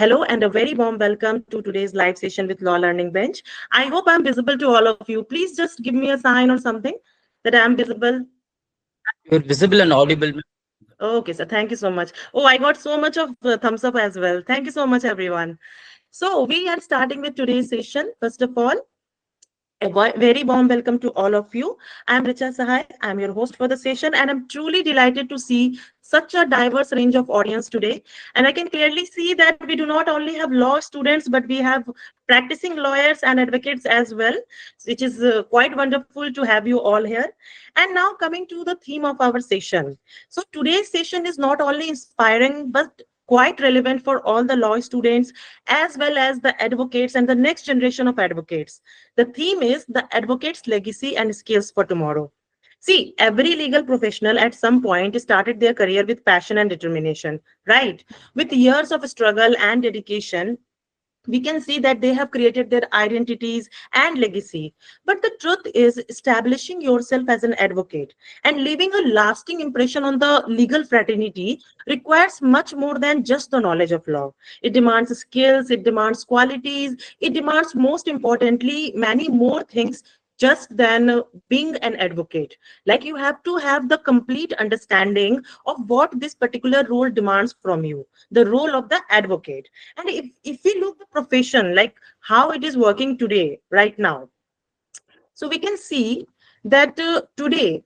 Hello and a very warm welcome to today's live session with Law Learning Bench. I hope I'm visible to all of you. Please just give me a sign or something that I'm visible. You're visible and audible. Okay, so thank you so much. Oh, I got so much of thumbs up as well. Thank you so much, everyone. So we are starting with today's session. First of all, very warm welcome to all of you. I'm Richa Sahai. I'm your host for the session, and I'm truly delighted to see such a diverse range of audience today. And I can clearly see that we do not only have law students, but we have practicing lawyers and advocates as well, which is quite wonderful to have you all here. And now coming to the theme of our session. So today's session is not only inspiring, but quite relevant for all the law students as well as the advocates and the next generation of advocates. The theme is the advocate's legacy and skills for tomorrow. See, every legal professional at some point started their career with passion and determination, right? With years of struggle and dedication, we can see that they have created their identities and legacy. But the truth is, establishing yourself as an advocate and leaving a lasting impression on the legal fraternity requires much more than just the knowledge of law. It demands skills, it demands qualities, it demands, most importantly, many more things just than being an advocate. Like you have to have the complete understanding of what this particular role demands from you, the role of the advocate. And if we look the profession, like how it is working today, right now, so we can see that today,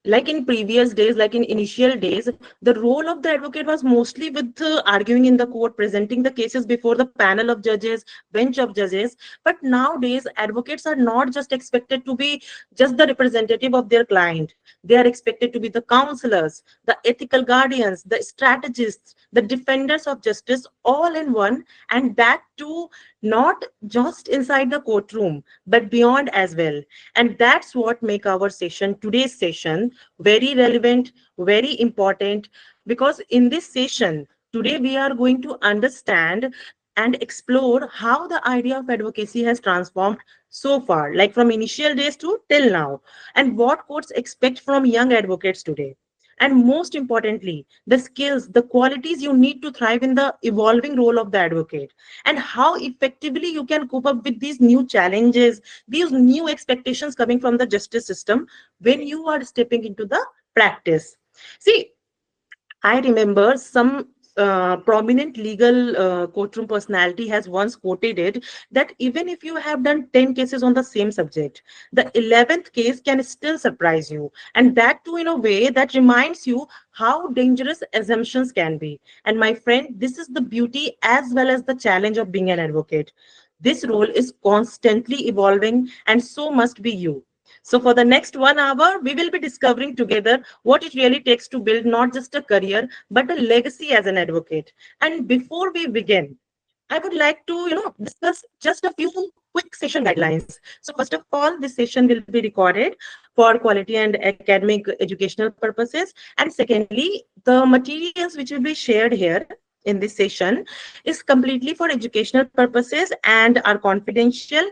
like in previous days, like in initial days, the role of the advocate was mostly with arguing in the court, presenting the cases before the panel of judges, bench of judges. But nowadays, advocates are not just expected to be just the representative of their client. They are expected to be the counselors, the ethical guardians, the strategists, the defenders of justice, all in one, and that too not just inside the courtroom, but beyond as well. And that's what make our session, today's session, very relevant, very important, because in this session, today we are going to understand and explore how the idea of advocacy has transformed so far, like from initial days to till now, and what courts expect from young advocates today. And most importantly, the skills, the qualities you need to thrive in the evolving role of the advocate, and how effectively you can cope up with these new challenges, these new expectations coming from the justice system when you are stepping into the practice. See, I remember some prominent legal courtroom personality has once quoted it that even if you have done 10 cases on the same subject, the 11th case can still surprise you. And that too in a way that reminds you how dangerous assumptions can be. And my friend, this is the beauty as well as the challenge of being an advocate. This role is constantly evolving, and so must be you. So, for the next 1 hour, we will be discovering together what it really takes to build not just a career, but a legacy as an advocate. And before we begin, I would like to, discuss just a few quick session guidelines. So first of all, this session will be recorded for quality and academic educational purposes. And secondly, the materials which will be shared here in this session is completely for educational purposes and are confidential.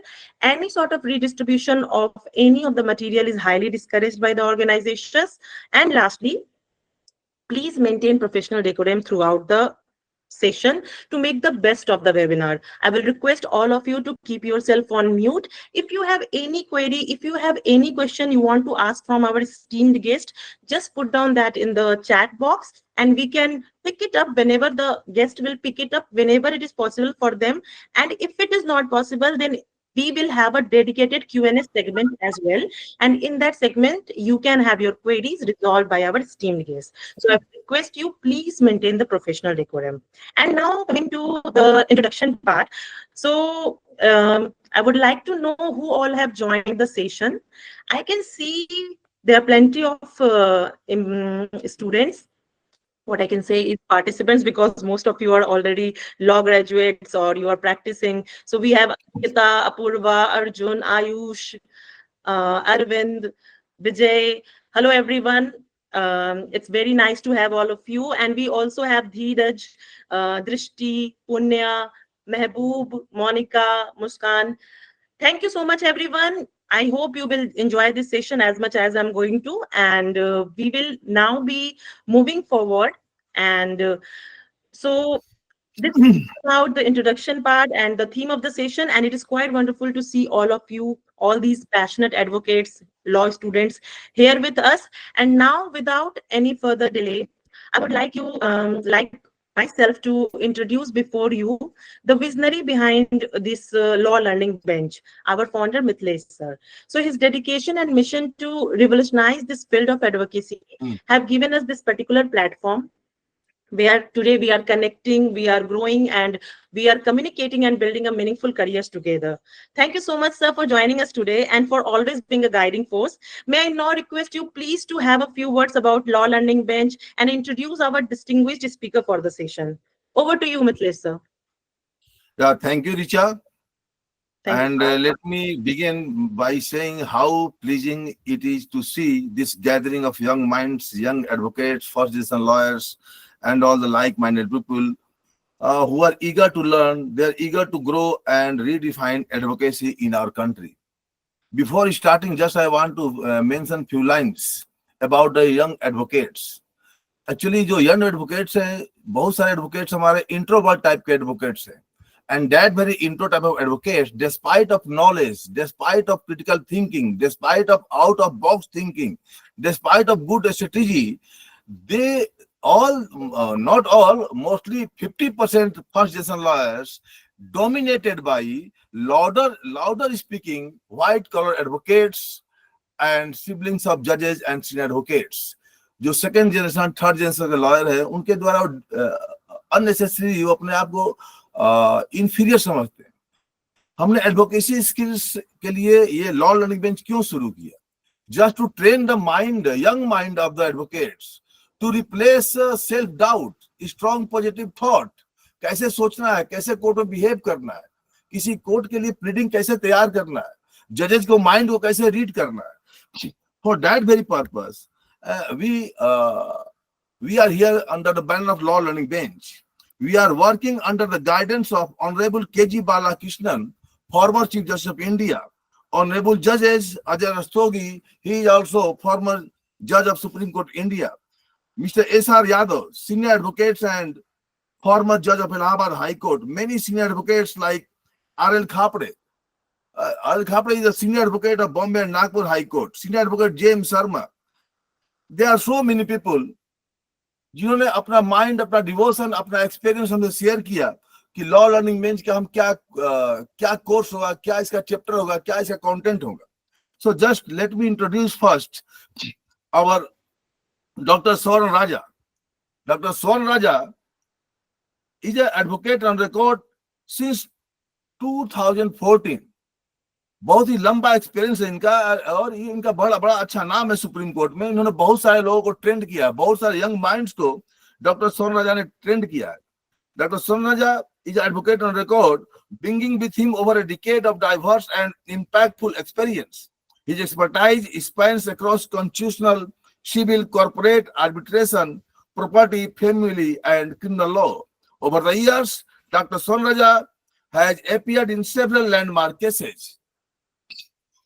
Any sort of redistribution of any of the material is highly discouraged by the organizations. And lastly, please maintain professional decorum throughout the session to make the best of the webinar. I will request all of you to keep yourself on mute. If you have any query, if you have any question you want to ask from our esteemed guest, just put down that in the chat box and we can pick it up whenever the guest will pick it up, whenever it is possible for them. And if it is not possible, then we will have a dedicated Q&A segment as well. And in that segment, you can have your queries resolved by our esteemed guests. So I request you, please maintain the professional decorum. And now coming to the introduction part. So I would like to know who all have joined the session. I can see there are plenty of students. What I can say is participants, because most of you are already law graduates or you are practicing. So we have Ankita, Apurva, Arjun, Ayush, Arvind, Vijay. Hello, everyone. It's very nice to have all of you. And we also have Dheeraj, Drishti, Punya, Mehboob, Monica, Muskan. Thank you so much, everyone. I hope you will enjoy this session as much as I'm going to. And we will now be moving forward. And so This is about the introduction part and the theme of the session, and it is quite wonderful to see all of you, all these passionate advocates, law students here with us. And now, without any further delay, I would like myself to introduce before you the visionary behind this law learning bench, our founder Mithilesh sir. So his dedication and mission to revolutionize this field of advocacy have given us this particular platform where today we are connecting, we are growing, and we are communicating and building a meaningful careers together. Thank you so much, sir, for joining us today and for always being a guiding force. May I now request you please to have a few words about Law Learning Bench and introduce our distinguished speaker for the session. Over to you, Mithilesh, sir. Yeah, thank you, Richa. Thank you. And let me begin by saying how pleasing it is to see this gathering of young minds, young advocates, first generation lawyers, and all the like-minded people who are eager to learn, they're eager to grow and redefine advocacy in our country. Before starting, just I want to mention few lines about the young advocates. Actually, जो young advocates हैं, बहुत सारे advocates हमारे introvert type के advocates हैं. And that very intro type of advocates, despite of knowledge, despite of critical thinking, despite of out-of-box thinking, despite of good strategy, they all, not all, mostly 50% first generation lawyers dominated by louder speaking white collar advocates and siblings of judges and senior advocates. जो second generation third generation के lawyer है उनके द्वारा unnecessary वो अपने आप को inferior समझते हैं. हमने एडवोकेसी स्किल्स के लिए ये लॉ लर्निंग बेंच क्यों शुरू किया? Just to train the mind, young mind of the advocates to replace self doubt, strong positive thought. कैसे सोचना है, कैसे कोर्ट में बिहेव करना है, किसी कोर्ट के लिए प्लीडिंग कैसे तैयार करना है, जजेस को माइंड को कैसे रीड करना है. For that very purpose we are here under the banner of Law Learning Bench. We are working under the guidance of Honorable K.G. Balakrishnan, former Chief Justice of India. Honorable Judges Ajay Rastogi, he is also former Judge of Supreme Court India. Mr. S.R. Yadav, senior advocates and former Judge of Allahabad High Court. Many senior advocates like R.L. Khapre. R.L. Khapre is a senior advocate of Bombay and Nagpur High Court. Senior advocate James Sharma. There are so many people जिन्होंने अपना mind, अपना devotion, अपना experience हमसे share किया कि law learning bench का हम क्या कोर्स होगा, क्या इसका चैप्टर होगा, क्या इसका कंटेंट होगा. So just let me introduce first hour doctor Saravanaraja. Dr. Saravanaraja is an advocate on record since 2014. बहुत ही लंबा एक्सपीरियंस है इनका और ये इनका बड़ा बड़ा अच्छा नाम है सुप्रीम कोर्ट में. इन्होंने बहुत सारे लोगों को ट्रेंड किया, बहुत सारे यंग माइंड्स को डॉक्टर Saravanaraja ने ट्रेंड किया है. Doctor Saravanaraja is an advocate on record, bringing with him over a decade of diverse and impactful experience. His expertise spans across constitutional, civil, corporate, arbitration, property, family, and criminal law. Over the years, Dr. Saravanaraja has appeared in several landmark cases,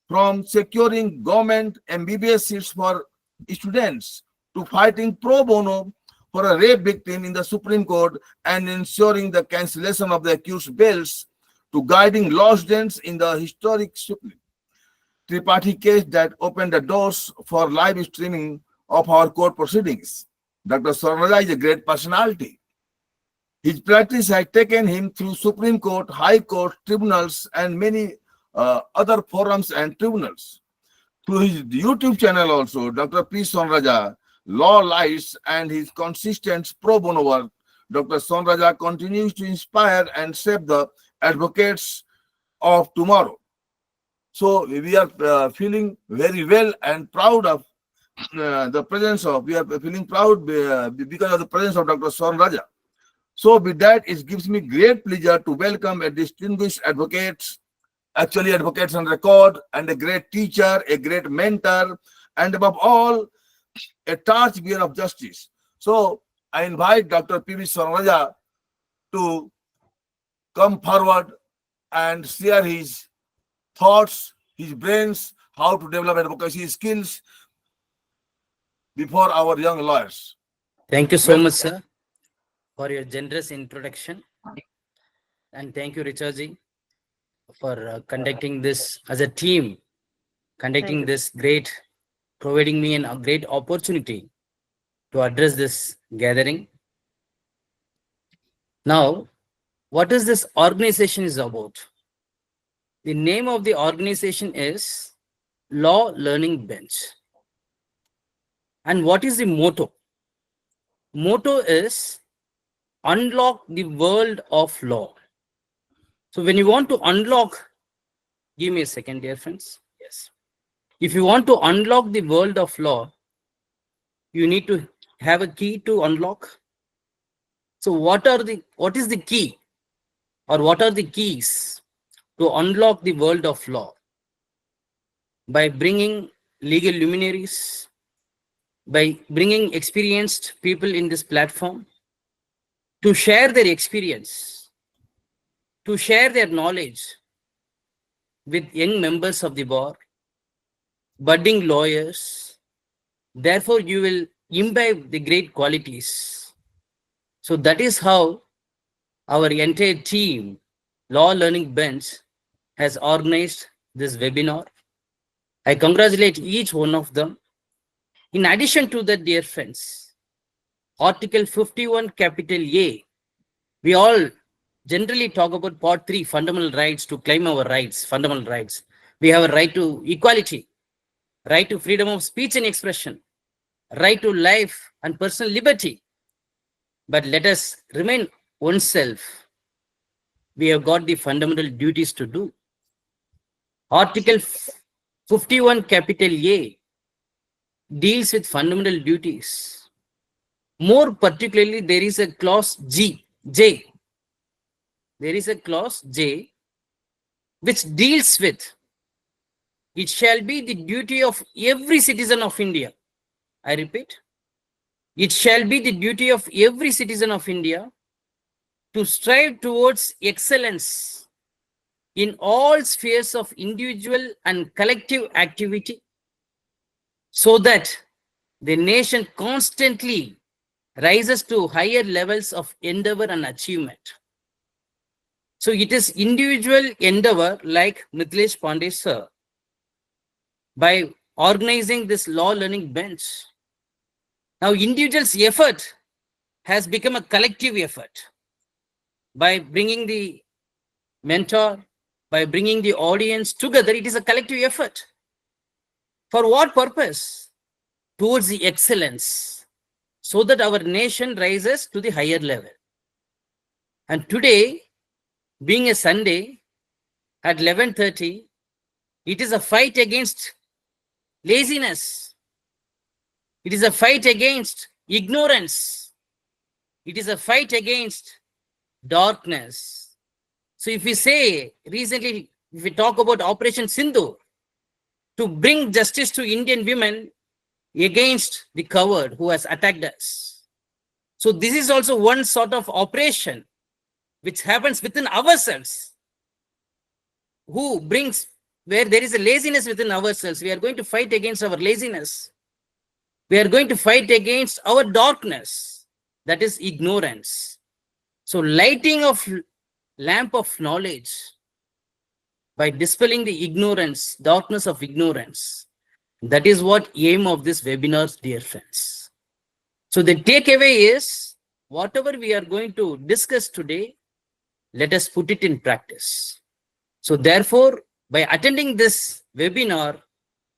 from securing government MBBS seats for students to fighting pro bono for a rape victim in the Supreme Court and ensuring the cancellation of the accused bails, to guiding law students in the historic Supreme Triparty case that opened the doors for live streaming of our court proceedings. Dr. Saravanaraja is a great personality. His practice has taken him through Supreme Court, High Court, tribunals, and many other forums and tribunals. Through his YouTube channel also, Dr. P. Saravanaraja, Law Lights, and his consistent pro bono work, Dr. Saravanaraja continues to inspire and shape the advocates of tomorrow. So we are feeling very well and proud of the presence of, we are feeling proud because of the presence of Dr. Saravanaraja. So with that, it gives me great pleasure to welcome a distinguished advocates, actually advocates on record, and a great teacher, a great mentor, and above all, a torchbearer of justice. So I invite Dr. P.V. Saravanaraja to come forward and share his thoughts, his brains, how to develop advocacy skills before our young lawyers. Thank you so much, sir, for your generous introduction. And thank you, Richardji, for conducting this as a team, conducting you. this great, providing me a great opportunity to address this gathering. Now, what is this organization is about? The name of the organization is Law Learning Bench. And what is the motto? Motto is unlock the world of law. So when you want to unlock, give me a second, dear friends. Yes. If you want to unlock the world of law, you need to have a key to unlock. So what is the key, or what are the keys to unlock the world of law? By bringing legal luminaries, by bringing experienced people in this platform to share their experience, to share their knowledge with young members of the bar, budding lawyers. Therefore, you will imbibe the great qualities. So that is how our entire team, Law Learning Bench, has organized this webinar. I congratulate each one of them. In addition to that, dear friends, Article 51 capital A, we all generally talk about part 3, fundamental rights, to claim our rights, fundamental rights. We have a right to equality, right to freedom of speech and expression, right to life and personal liberty. But let us remain oneself. We have got the fundamental duties to do. Article 51 capital A deals with fundamental duties. More particularly, there is a clause J. There is a clause J which deals with, it shall be the duty of every citizen of India. I repeat, it shall be the duty of every citizen of India to strive towards excellence in all spheres of individual and collective activity, so that the nation constantly rises to higher levels of endeavor and achievement. So it is individual endeavor, like Mithilesh Pandey sir, by organizing this law learning bench. Now individual's effort has become a collective effort by bringing the mentor, by bringing the audience together. It is a collective effort. For what purpose? Towards the excellence, so that our nation rises to the higher level. And today, being a Sunday at 11:30, it is a fight against laziness. It is a fight against ignorance. It is a fight against darkness. So if we say, recently, if we talk about Operation Sindhu, to bring justice to Indian women against the coward who has attacked us. So this is also one sort of operation which happens within ourselves, who brings, where there is a laziness within ourselves. We are going to fight against our laziness. We are going to fight against our darkness, that is ignorance. So lighting of lamp of knowledge by dispelling the ignorance, darkness of ignorance. That is what aim of this webinar, dear friends. So the takeaway is, whatever we are going to discuss today, let us put it in practice. So therefore, by attending this webinar,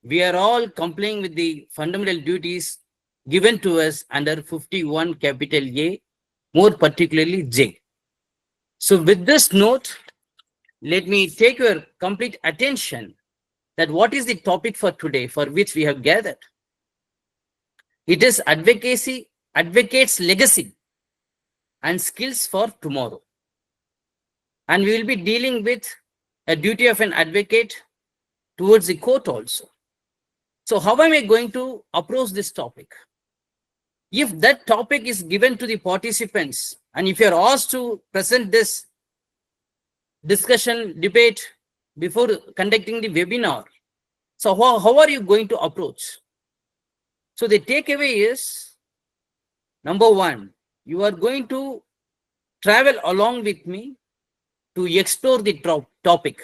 we are all complying with the fundamental duties given to us under 51 capital A, more particularly J. So with this note, let me take your complete attention that what is the topic for today for which we have gathered. It is advocacy, advocates' legacy and skills for tomorrow. And we will be dealing with a duty of an advocate towards the court also. So how am I going to approach this topic? If that topic is given to the participants, and if you are asked to present this discussion, debate before conducting the webinar, so how are you going to approach? So the takeaway is, number one, you are going to travel along with me to explore the topic.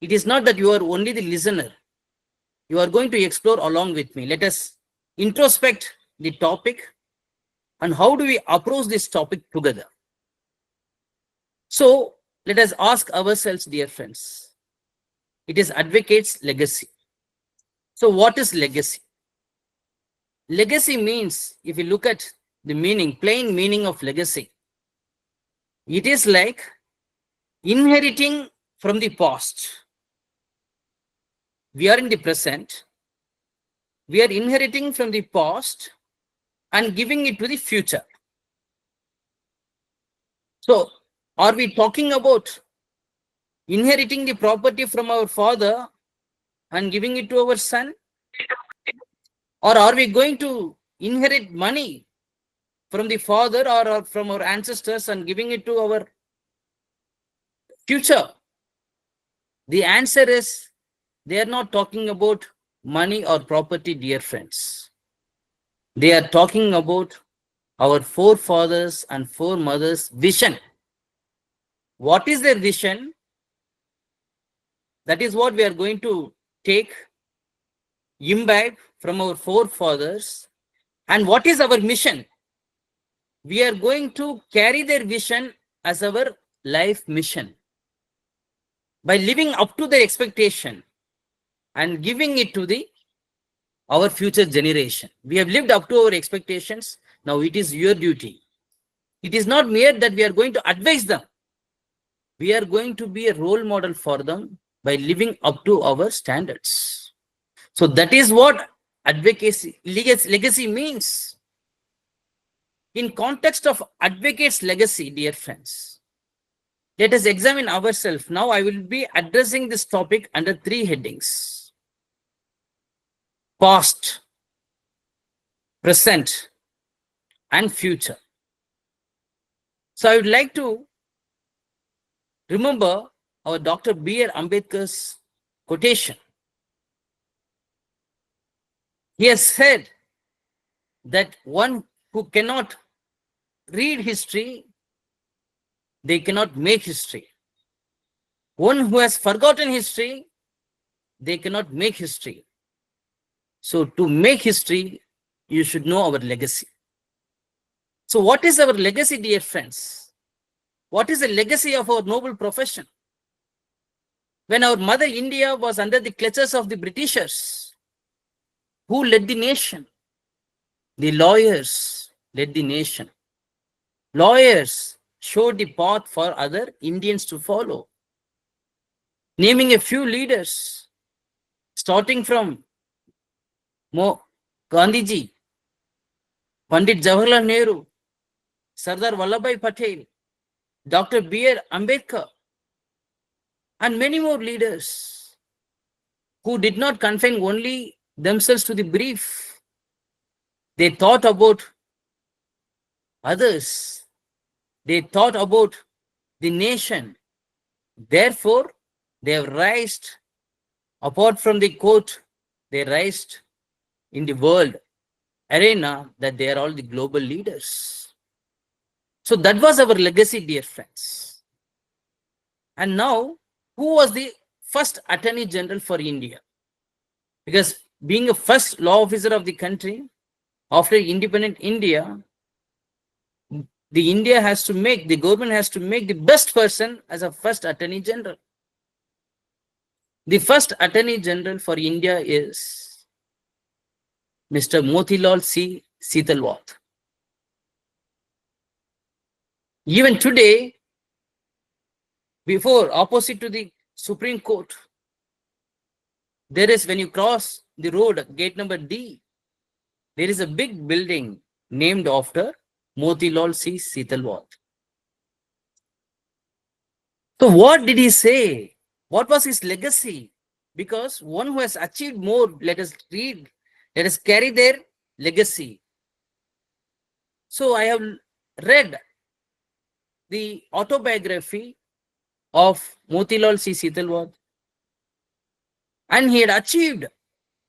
It is not that you are only the listener. You are going to explore along with me. Let us introspect the topic and how do we approach this topic together. So let us ask ourselves, dear friends, it is advocate's legacy. So what is legacy? Legacy means, if you look at the meaning, plain meaning of legacy, it is like inheriting from the past. We are in the present. We are inheriting from the past and giving it to the future. So, are we talking about inheriting the property from our father and giving it to our son? Or are we going to inherit money from the father or from our ancestors and giving it to our future? The answer is, they are not talking about money or property, dear friends. They are talking about our forefathers and foremothers' vision. What is their vision? That is what we are going to take, imbibe from our forefathers. And what is our mission? We are going to carry their vision as our life mission by living up to their expectation and giving it to our future generation. We have lived up to our expectations. Now it is your duty. It is not mere that we are going to advise them. We are going to be a role model for them by living up to our standards. So that is what advocacy, legacy means. In context of advocate's legacy, dear friends, let us examine ourselves. Now I will be addressing this topic under 3 headings: past, present, and future. So I would like to remember our Dr. B.R. Ambedkar's quotation. He has said that one who cannot read history, they cannot make history. One who has forgotten history, they cannot make history. So to make history, you should know our legacy. So what is our legacy, dear friends? What is the legacy of our noble profession? When our mother India was under the clutches of the Britishers, who led the nation? The lawyers led the nation. Lawyers showed the path for other Indians to follow. Naming a few leaders, starting from Gandhiji, Pandit Jawaharlal Nehru, Sardar Vallabhbhai Patel, Dr. B.R. Ambedkar, and many more leaders who did not confine only themselves to the brief. They thought about others. They thought about the nation. Therefore, they have raised, apart from the court, they raised in the world arena that they are all the global leaders. So that was our legacy, dear friends. And now, who was the first Attorney General for India? Because being a first law officer of the country, after independent India, the government has to make the best person as a first Attorney General. The first Attorney General for India is Mr. Motilal C. Setalwat. Even today, opposite to the Supreme Court, there is, when you cross the road, gate number D, there is a big building named after Motilal C. Setalwat. So what did he say? What was his legacy? Because one who has achieved more, let us read, let us carry their legacy. So I have read the autobiography of Motilal C. Setalwat, and he had achieved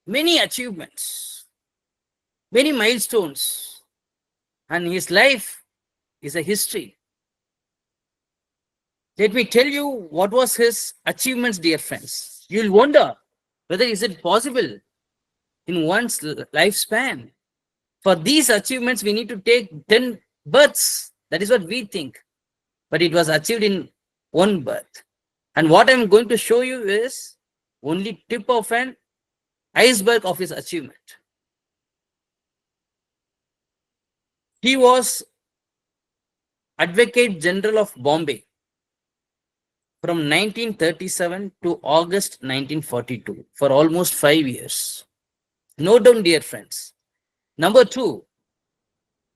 many achievements, many milestones, and his life is a history. Let me tell you what was his achievements, dear friends. You'll wonder whether is it possible in one's lifespan. For these achievements, we need to take 10 births. That is what we think. But it was achieved in one birth. And what I'm going to show you is only tip of an iceberg of his achievement. He was Advocate General of Bombay from 1937 to August 1942 for almost 5 years. Note down, dear friends. Number 2,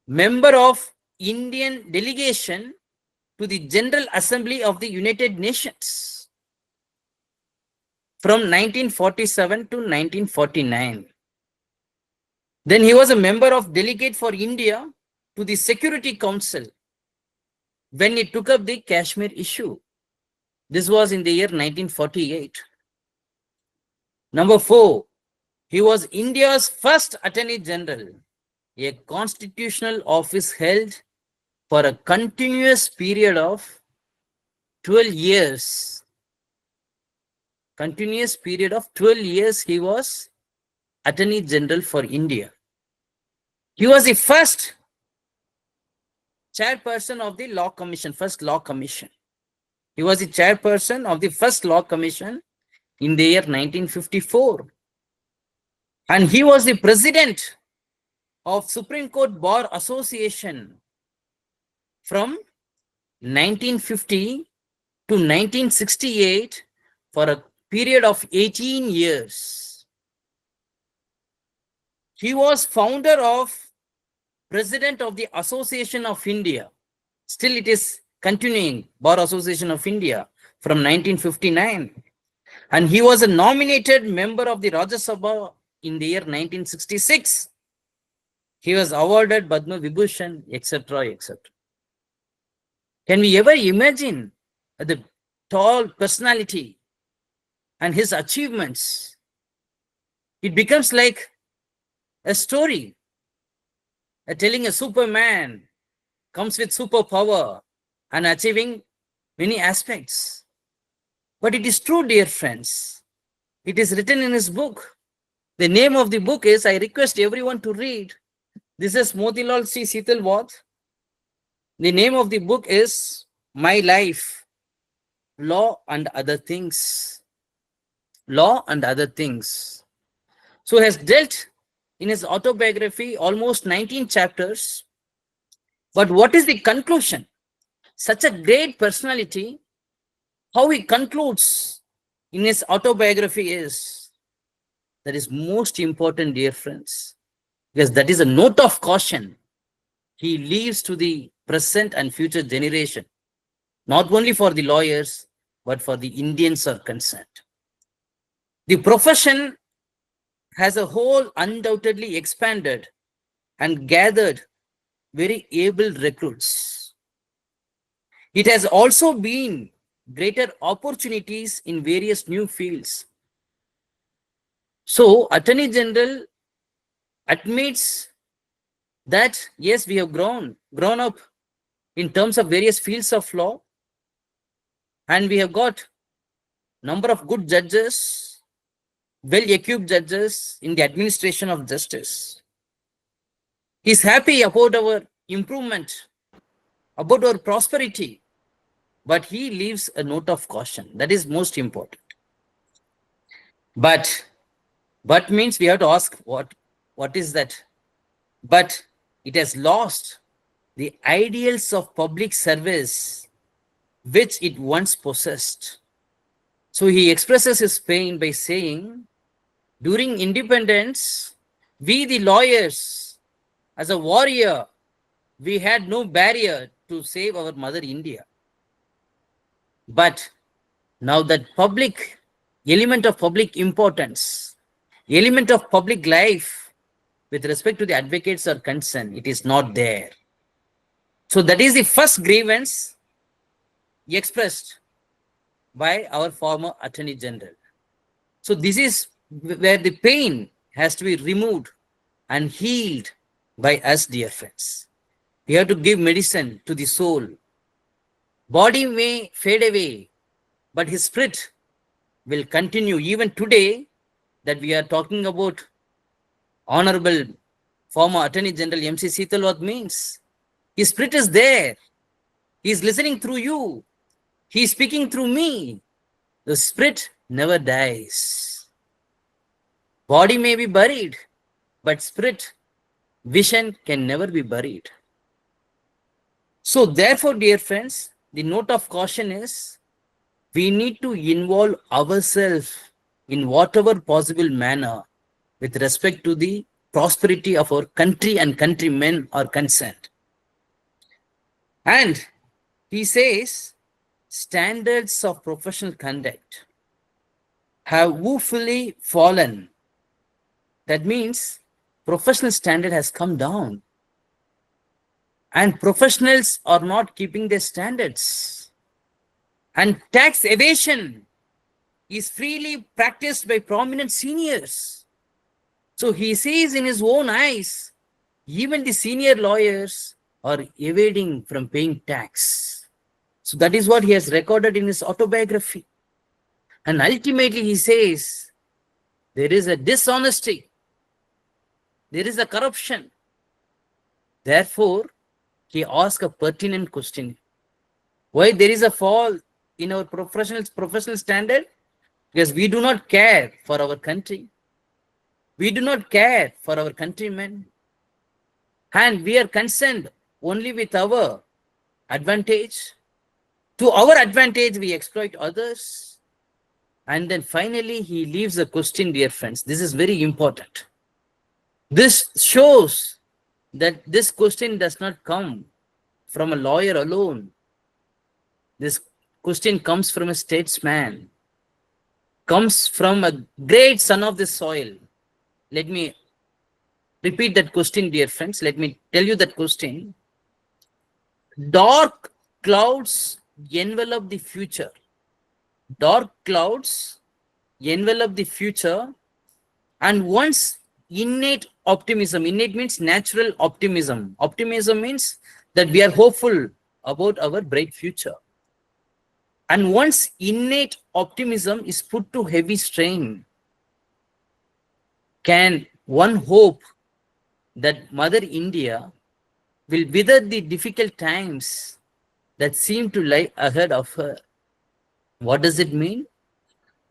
member of Indian delegation to the General Assembly of the United Nations from 1947 to 1949. Then he was a member of delegate for India to the Security Council when he took up the Kashmir issue. This was in the year 1948. Number 4, he was India's first Attorney General, a constitutional office held for a continuous period of 12 years. Continuous period of 12 years he was Attorney General for India. He was the first chairperson of the Law Commission, first Law Commission. He was the chairperson of the first Law Commission in the year 1954. And he was the president of Supreme Court Bar Association from 1950 to 1968 for a period of 18 years. He was founder of President of the Association of India. Still it is continuing, Bar Association of India from 1959. And he was a nominated member of the Rajya Sabha in the year 1966. He was awarded Padma Vibhushan, etc., etc. Can we ever imagine the tall personality and his achievements? It becomes like a story, telling a Superman comes with superpower and achieving many aspects. But it is true, dear friends. It is written in his book. The name of the book is, I request everyone to read. This is Motilal C. Setalwat. The name of the book is My Life, Law and Other Things. Law and Other Things. So he has dealt in his autobiography almost 19 chapters. But what is the conclusion? Such a great personality, how he concludes in his autobiography is, that is most important, dear friends, because that is a note of caution he leaves to the present and future generation, not only for the lawyers, but for the Indians are concerned. The profession has a whole undoubtedly expanded and gathered very able recruits. It has also been greater opportunities in various new fields. So, Attorney General admits that yes, we have grown up in terms of various fields of law, and we have got number of good judges, well-equipped judges in the administration of justice. He is happy about our improvement, about our prosperity, but he leaves a note of caution. That is most important. But means we have to ask what is that? But it has lost the ideals of public service which it once possessed. So he expresses his pain by saying, during independence, we the lawyers, as a warrior, we had no barrier to save our mother India. But now that public element of public importance, element of public life with respect to the advocates are concerned, it is not there. So that is the first grievance expressed by our former Attorney General. So this is where the pain has to be removed and healed by us, dear friends. We have to give medicine to the soul Body may fade away, but his spirit will continue. Even today that we are talking about Honorable former Attorney General MC Seetal, what means? His spirit is there. He is listening through you. He is speaking through me. The spirit never dies. Body may be buried, but spirit, vision can never be buried. So therefore, dear friends, the note of caution is we need to involve ourselves in whatever possible manner with respect to the prosperity of our country and countrymen are concerned. And he says, standards of professional conduct have woefully fallen. That means professional standard has come down. And professionals are not keeping their standards. And tax evasion is freely practiced by prominent seniors. So he sees in his own eyes, even the senior lawyers are evading from paying tax. So that is what he has recorded in his autobiography. And ultimately he says, there is a dishonesty. There is a corruption. Therefore, he asks a pertinent question. Why there is a fall in our professional standard? Because we do not care for our country. We do not care for our countrymen. And we are concerned only with our advantage. To our advantage, we exploit others. And then finally, he leaves a question, dear friends. This is very important. This shows that this question does not come from a lawyer alone. This question comes from a statesman, comes from a great son of the soil. Let me repeat that question, dear friends. Let me tell you that question. Dark clouds envelop the future. Dark clouds envelop the future, and once innate optimism, innate means natural optimism. Optimism means that we are hopeful about our bright future. And once innate optimism is put to heavy strain, can one hope that Mother India will weather the difficult times that seem to lie ahead of her? What does it mean?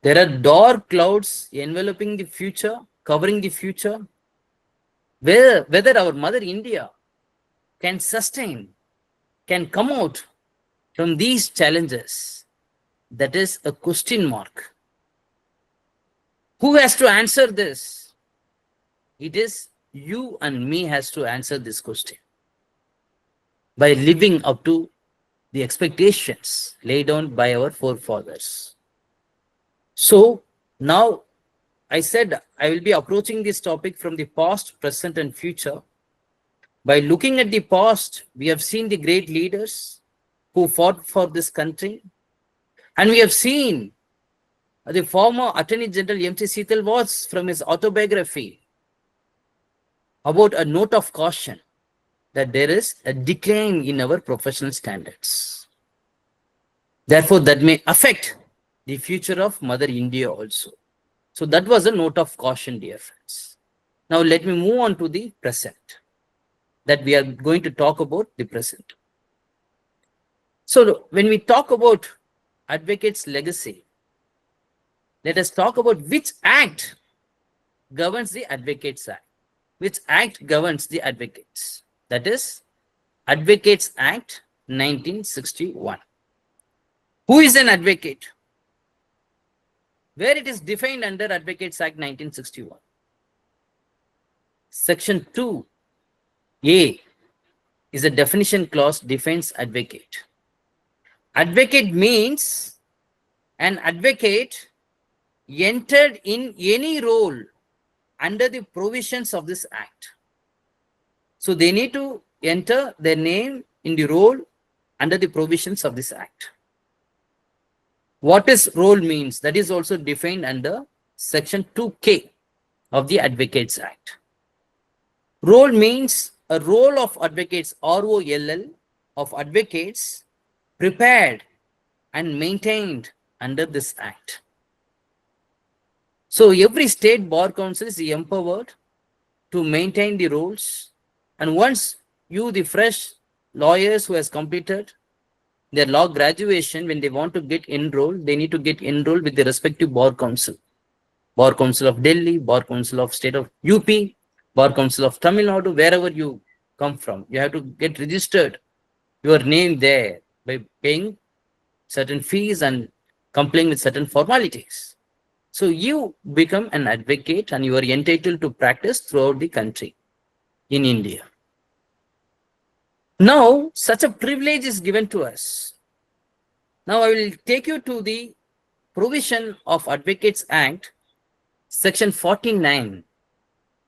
There are dark clouds enveloping the future, covering the future. Whether our Mother India can sustain, can come out from these challenges, that is a question mark. Who has to answer this? It is you and me has to answer this question by living up to the expectations laid down by our forefathers. So now I said I will be approaching this topic from the past, present, and future. By looking at the past, we have seen the great leaders who fought for this country. And we have seen the former Attorney General MC Seetal was from his autobiography about a note of caution that there is a decline in our professional standards. Therefore, that may affect the future of Mother India also. So that was a note of caution, dear friends. Now let me move on to the present, that we are going to talk about the present. So when we talk about advocate's legacy, let us talk about which act governs the Advocates Act. Which act governs the advocates? That is Advocates Act 1961. Who is an advocate? Where it is defined under Advocates Act 1961. Section 2A is a definition clause, defines advocate. Advocate means an advocate entered in any role under the provisions of this act. So they need to enter their name in the role under the provisions of this act. What is role means? That is also defined under section 2K of the Advocates Act. Role means a role of advocates, ROLL, of advocates prepared and maintained under this act. So every state bar council is empowered to maintain the rules. And once you, the fresh lawyers who has completed their law graduation, when they want to get enrolled, they need to get enrolled with the respective bar council. Bar Council of Delhi, Bar Council of State of UP, Bar Council of Tamil Nadu, wherever you come from. You have to get registered, your name there by paying certain fees and complying with certain formalities. So you become an advocate and you are entitled to practice throughout the country in India. Now, such a privilege is given to us. Now, I will take you to the provision of Advocates Act, Section 49,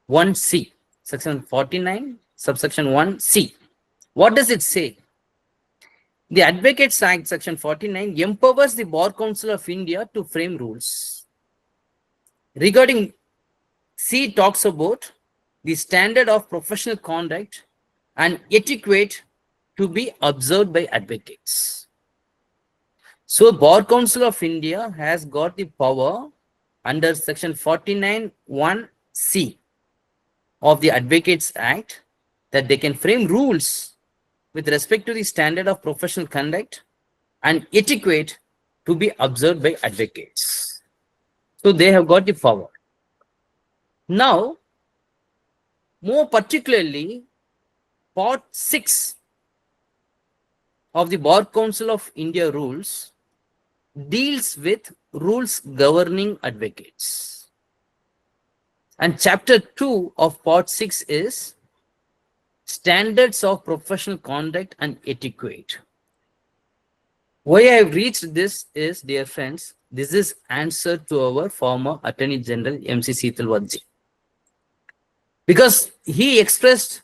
1C. Section 49, subsection 1C. What does it say? The Advocates Act, Section 49, empowers the Bar Council of India to frame rules. Regarding C, talks about the standard of professional conduct and etiquette to be observed by advocates. So, Bar Council of India has got the power under Section 49, 1C of the Advocates Act that they can frame rules with respect to the standard of professional conduct and etiquette to be observed by advocates. So they have got the power. Now, more particularly, Part 6 of the Bar Council of India rules deals with rules governing advocates. And Chapter 2 of Part 6 is standards of professional conduct and etiquette. Why I have reached this is, dear friends, this is answer to our former Attorney General M.C. Seethalwarji. Because he expressed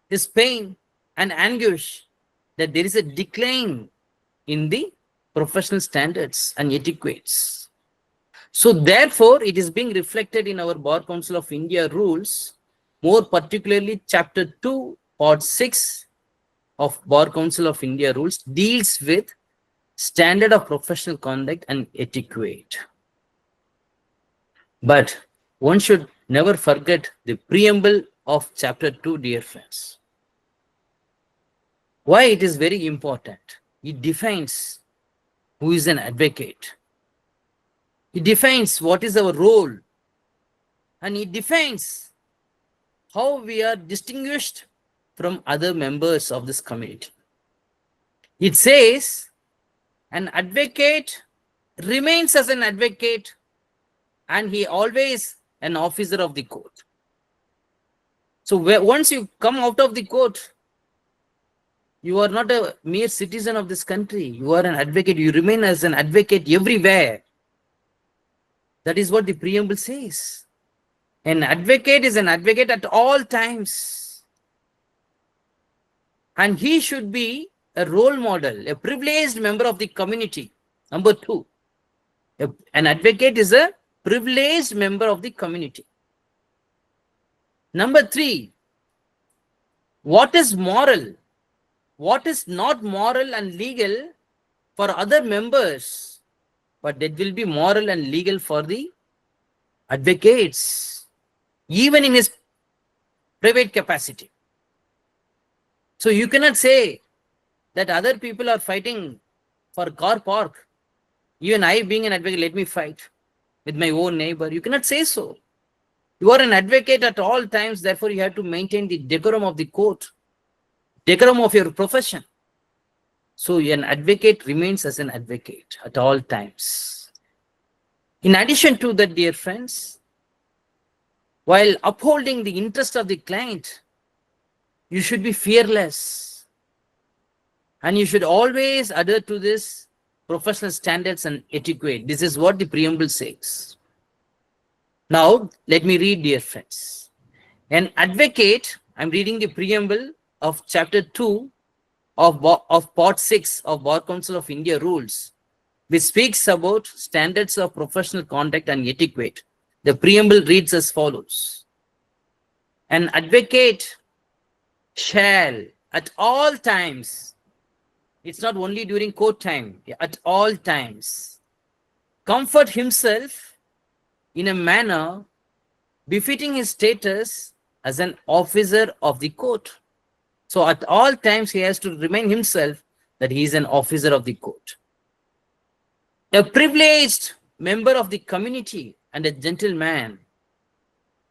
his pain and anguish that there is a decline in the professional standards and etiquettes. So therefore, it is being reflected in our Bar Council of India rules, more particularly Chapter 2, Part 6 of Bar Council of India rules deals with standard of professional conduct and etiquette. But one should never forget the preamble of Chapter 2, dear friends. Why it is very important? It defines who is an advocate. It defines what is our role. And it defines how we are distinguished from other members of this community. It says an advocate remains as an advocate and he always an officer of the court. So once you come out of the court, you are not a mere citizen of this country. You are an advocate. You remain as an advocate everywhere. That is what the preamble says. An advocate is an advocate at all times. And he should be a role model, a privileged member of the community. Number 2, an advocate is a privileged member of the community. Number 3, what is moral? What is not moral and legal for other members, but that will be moral and legal for the advocates, even in his private capacity. So you cannot say that other people are fighting for car park. Even I, being an advocate, let me fight with my own neighbor. You cannot say so. You are an advocate at all times, therefore you have to maintain the decorum of the court, decorum of your profession. So an advocate remains as an advocate at all times. In addition to that, dear friends, while upholding the interest of the client, you should be fearless. And you should always adhere to this professional standards and etiquette. This is what the preamble says. Now, let me read, dear friends. An advocate, I'm reading the preamble of Chapter 2 of Part 6 of Bar Council of India rules, which speaks about standards of professional conduct and etiquette. The preamble reads as follows. An advocate shall at all times It's not only during court time, at all times. Comfort himself in a manner befitting his status as an officer of the court. So at all times, he has to remind himself that he is an officer of the court. A privileged member of the community and a gentleman.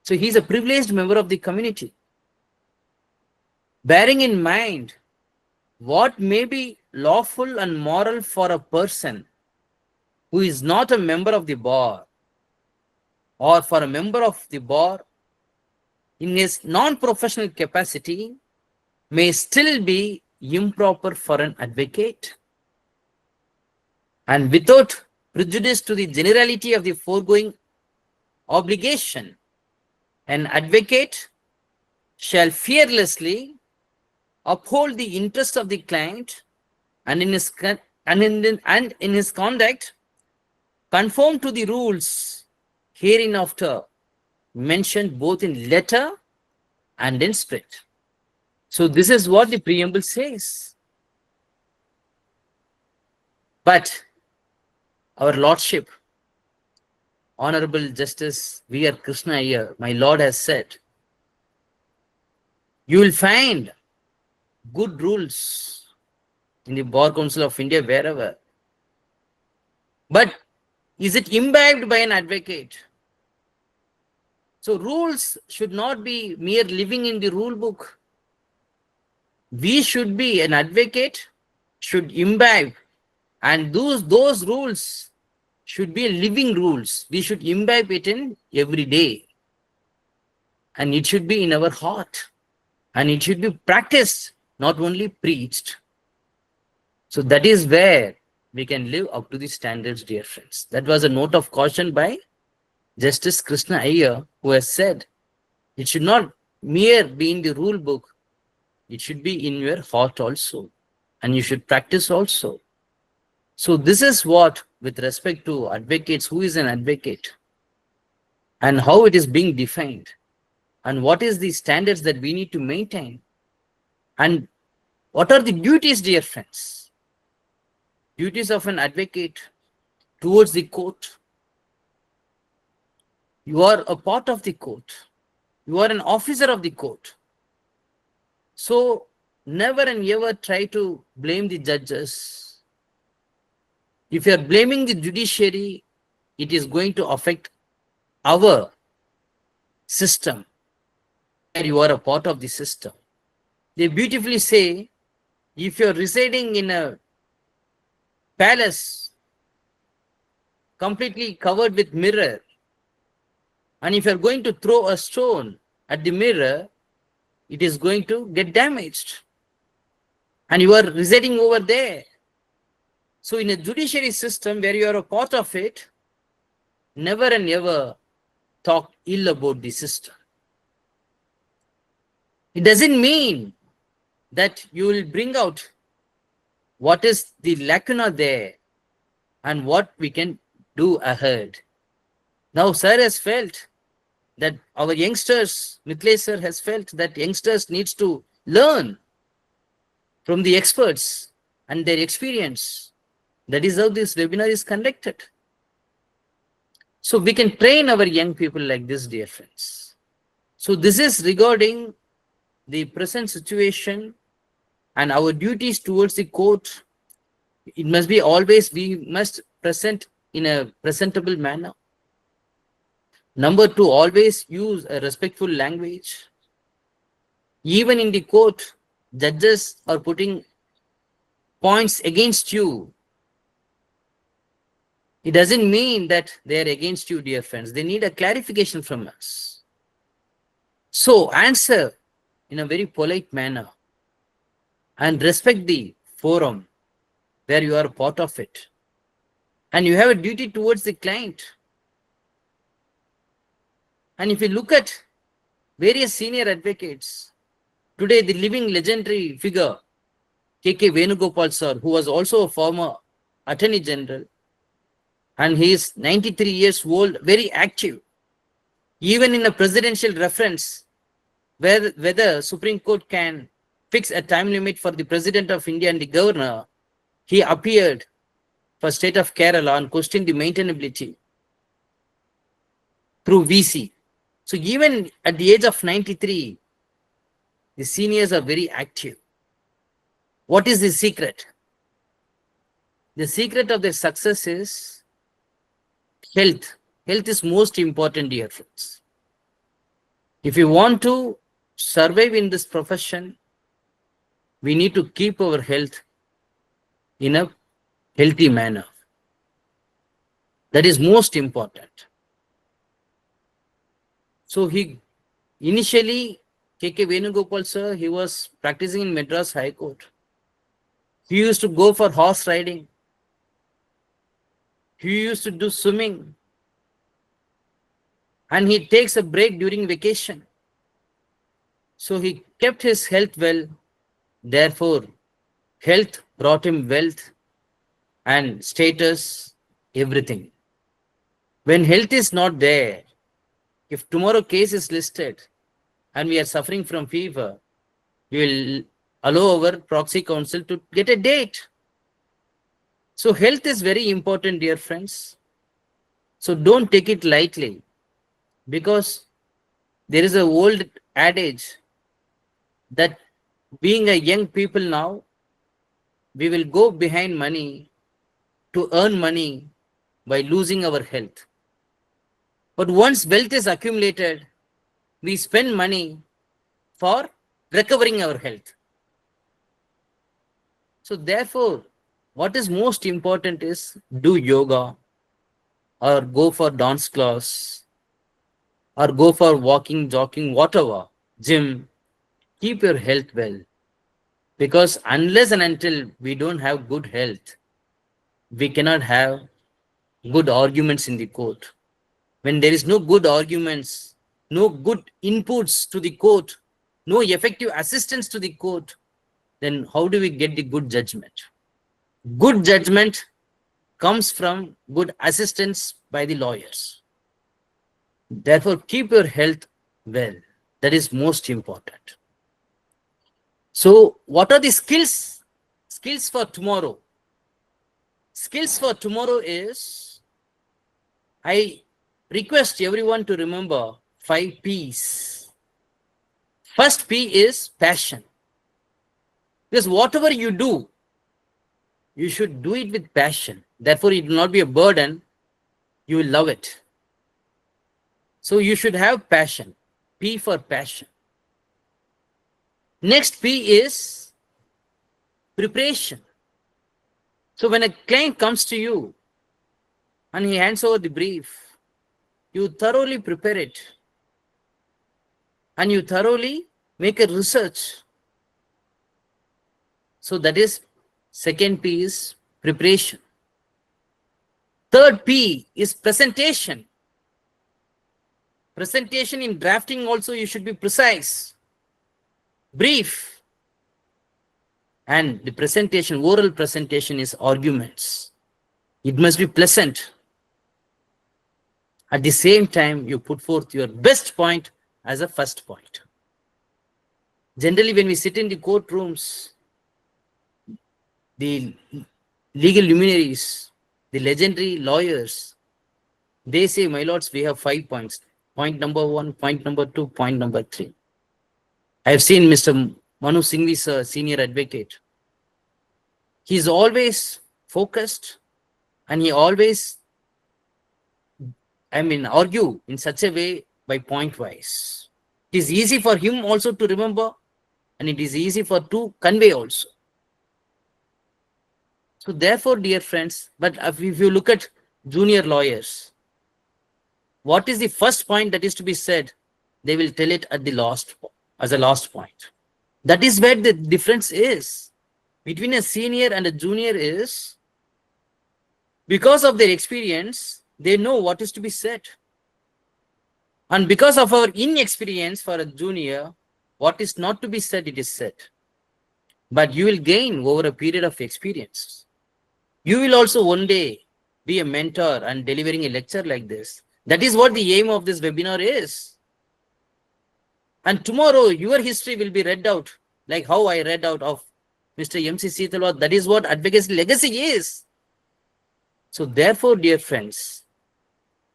So he's a privileged member of the community. Bearing in mind what may be lawful and moral for a person who is not a member of the bar, or for a member of the bar in his non-professional capacity, may still be improper for an advocate. And without prejudice to the generality of the foregoing obligation, an advocate shall fearlessly uphold the interest of the client and in his conduct conform to the rules hereinafter mentioned both in letter and in spirit. So this is what the preamble says. But our Lordship, Honorable Justice V.R. Krishna Iyer, my Lord, has said, you will find good rules in the Bar Council of India, wherever. But is it imbibed by an advocate? So rules should not be mere living in the rule book. We should be, an advocate should imbibe, and those rules should be living rules. We should imbibe it in every day. And it should be in our heart. And it should be practiced, not only preached. So that is where we can live up to the standards, dear friends. That was a note of caution by Justice Krishna Iyer, who has said, it should not mere be in the rule book. It should be in your heart also. And you should practice also. So this is what, with respect to advocates, who is an advocate? And how it is being defined. And what is the standards that we need to maintain? And what are the duties, dear friends? Duties of an advocate towards the court. You are a part of the court. You are an officer of the court. So never and ever try to blame the judges. If you are blaming the judiciary, it is going to affect our system. You are a part of the system. They beautifully say, if you are residing in a palace completely covered with mirror, and if you are going to throw a stone at the mirror, it is going to get damaged. And you are residing over there. So in a judiciary system where you are a part of it, never and ever talk ill about the system. It doesn't mean that you will bring out what is the lacuna there and what we can do ahead. Now, sir has felt that our youngsters, Mithilesh sir has felt that youngsters needs to learn from the experts and their experience. That is how this webinar is conducted. So we can train our young people like this, dear friends. So this is regarding the present situation and our duties towards the court. It must be always, we must present in a presentable manner. Number two, always use a respectful language. Even in the court, judges are putting points against you. It doesn't mean that they are against you, dear friends. They need a clarification from us. So answer in a very polite manner and respect the forum where you are a part of it. And you have a duty towards the client. And if you look at various senior advocates, today the living legendary figure, K.K. Venugopal sir, who was also a former Attorney General, and he is 93 years old, very active. Even in a presidential reference, whether Supreme Court can fix a time limit for the President of India and the Governor, he appeared for state of Kerala and questioned the maintainability through VC. So even at the age of 93, the seniors are very active. What is the secret? The secret of their success is health. Health is most important, dear friends. If you want to survive in this profession, we need to keep our health in a healthy manner. That is most important. So he initially, K.K. Venugopal sir, he was practicing in Madras High Court. He used to go for horse riding. He used to do swimming. And he takes a break during vacation. So he kept his health well. Therefore, health brought him wealth and status, everything. When health is not there, if tomorrow case is listed and we are suffering from fever, we will allow our proxy counsel to get a date. So health is very important, dear friends. So don't take it lightly, because there is an old adage that being a young people now, we will go behind money to earn money by losing our health. But once wealth is accumulated, we spend money for recovering our health. So therefore, what is most important is do yoga, or go for dance class, or go for walking, jogging, whatever, gym. Keep your health well. Because unless and until we don't have good health, we cannot have good arguments in the court. When there is no good arguments, no good inputs to the court, no effective assistance to the court, then how do we get the good judgment? Good judgment comes from good assistance by the lawyers. Therefore, keep your health well. That is most important. So, what are the skills? Skills for tomorrow. Skills for tomorrow is, I request everyone to remember 5 P's. First P is passion. Because whatever you do, you should do it with passion. Therefore, it will not be a burden. You will love it. So you should have passion. P for passion. Next P is preparation. So when a client comes to you and he hands over the brief, you thoroughly prepare it and you thoroughly make a research. So that is second P is preparation. Third P is presentation. Presentation in drafting also you should be precise, brief. And the presentation, oral presentation is arguments. It must be pleasant. At the same time, you put forth your best point as a first point. Generally, when we sit in the courtrooms, the legal luminaries, the legendary lawyers, they say, my lords, we have 5 points. Point number 1, point number 2, point number 3. I have seen Mr. Manu Singhvi, sir, senior advocate. He is always focused and he always, argue in such a way by point wise. It is easy for him also to remember and it is easy for to convey also. So therefore, dear friends, but if you look at junior lawyers, what is the first point that is to be said? They will tell it at the last, as a last point. That is where the difference is between a senior and a junior is, because of their experience, they know what is to be said. And because of our inexperience for a junior, what is not to be said, it is said. But you will gain over a period of experience. You will also one day be a mentor and delivering a lecture like this. That is what the aim of this webinar is. And tomorrow, your history will be read out, like how I read out of Mr. M.C. Setalwar. That is what advocacy legacy is. So therefore, dear friends,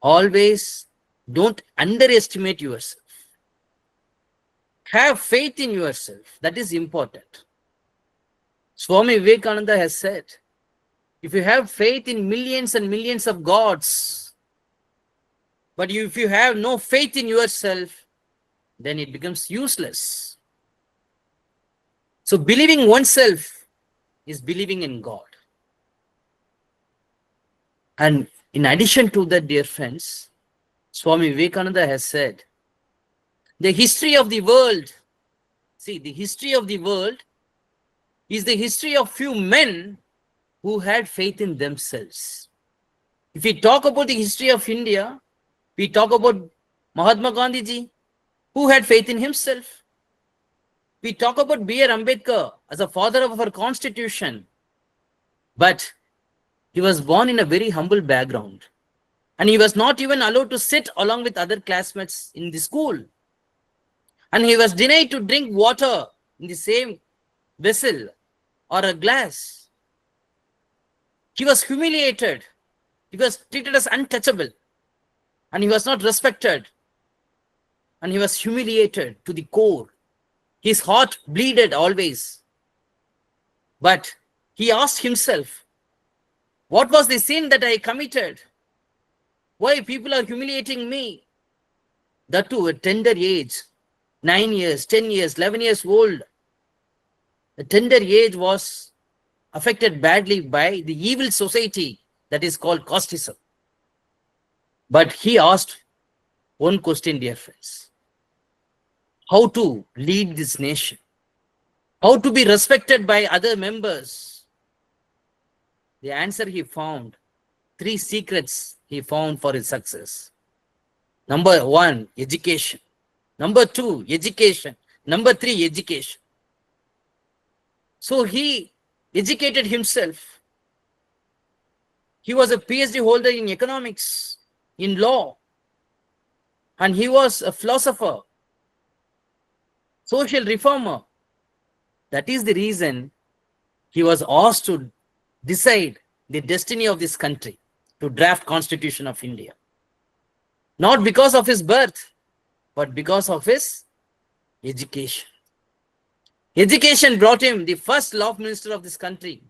always don't underestimate yourself. Have faith in yourself. That is important. Swami Vivekananda has said, if you have faith in millions and millions of gods, but if you have no faith in yourself, then it becomes useless. So believing oneself is believing in God. And in addition to that, dear friends, Swami Vivekananda has said, the history of the world, see, the history of the world is the history of few men who had faith in themselves. If we talk about the history of India, we talk about Mahatma Gandhi ji, who had faith in himself. We talk about B.R. Ambedkar as a father of our constitution, but he was born in a very humble background, and he was not even allowed to sit along with other classmates in the school, and he was denied to drink water in the same vessel or a glass. He was humiliated. He was treated as untouchable, and he was not respected, and he was humiliated to the core. His heart bleeded always. But he asked himself, what was the sin that I committed? Why people are humiliating me? That too at tender age, 9 years, 10 years, 11 years old. The tender age was affected badly by the evil society that is called casteism. But he asked one question, dear friends. How to lead this nation? How to be respected by other members? The answer he found, 3 secrets he found for his success. Number 1, education. Number 2, education. Number 3, education. So he educated himself. He was a Ph.D. holder in economics, in law, and he was a philosopher, social reformer. That is the reason he was asked to decide the destiny of this country, to draft Constitution of India. Not because of his birth, but because of his education. Education brought him the first law minister of this country.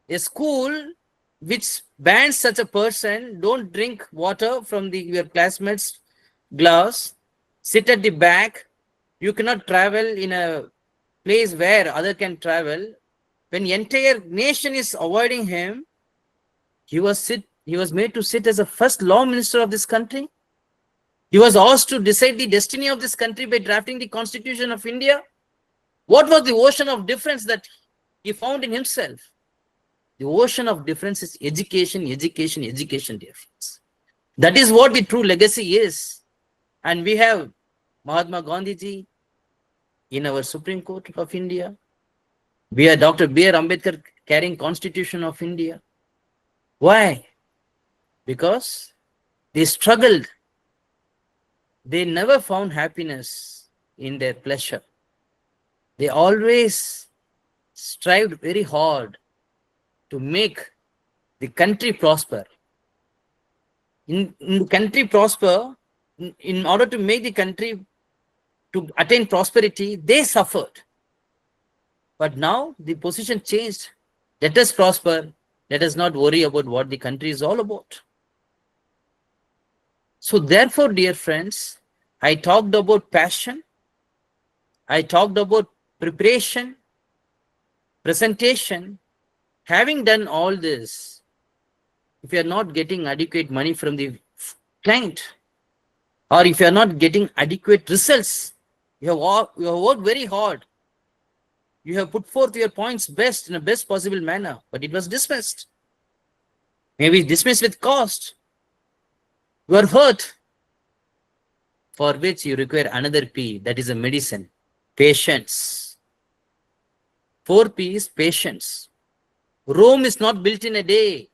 A school which bans such a person, don't drink water from your classmates' glass, sit at the back, you cannot travel in a place where other can travel. When the entire nation is avoiding him, he was made to sit as the first law minister of this country. He was asked to decide the destiny of this country by drafting the Constitution of India. What was the ocean of difference that he found in himself? The ocean of difference is education, education, education, dear friends. That is what the true legacy is. And we have Mahatma Gandhi ji in our Supreme Court of India. We have Dr. B.R. Ambedkar carrying Constitution of India. Why? Because they struggled. They never found happiness in their pleasure. They always strived very hard to make the country prosper. In the country prosper, in order to make the country to attain prosperity, they suffered. But now the position changed. Let us prosper. Let us not worry about what the country is all about. So therefore, dear friends, I talked about passion. I talked about preparation, presentation. Having done all this, if you are not getting adequate money from the client, or if you are not getting adequate results, you have worked very hard. You have put forth your points best in the best possible manner, but it was dismissed. Maybe dismissed with cost. You are hurt, for which you require another P, that is a medicine, patience. 4 P is patience. Rome is not built in a day.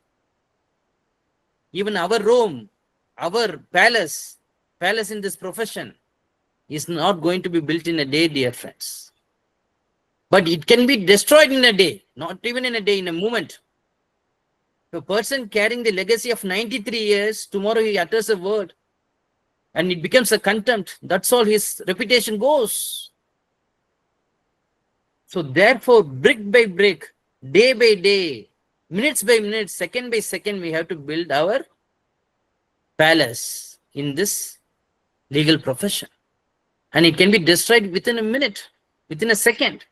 Even our Rome, our palace in this profession is not going to be built in a day, dear friends. But it can be destroyed in a day, not even in a day, in a moment. A person carrying the legacy of 93 years, tomorrow he utters a word and it becomes a contempt. That's all his reputation goes. So therefore, brick by brick, day by day, minutes by minutes, second by second, we have to build our palace in this legal profession. And it can be destroyed within a minute, within a second.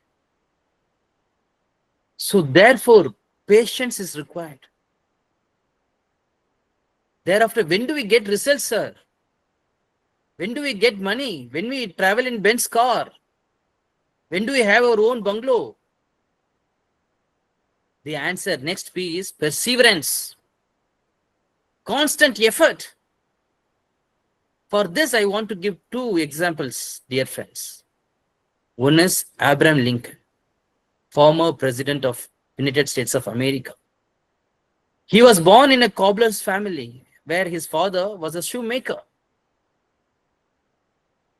So therefore, patience is required. Thereafter, when do we get results, sir? When do we get money? When we travel in Benz car? When do we have our own bungalow? The answer, next P, is perseverance. Constant effort. For this, I want to give two examples, dear friends. One is Abraham Lincoln, former president of United States of America. He was born in a cobbler's family where his father was a shoemaker.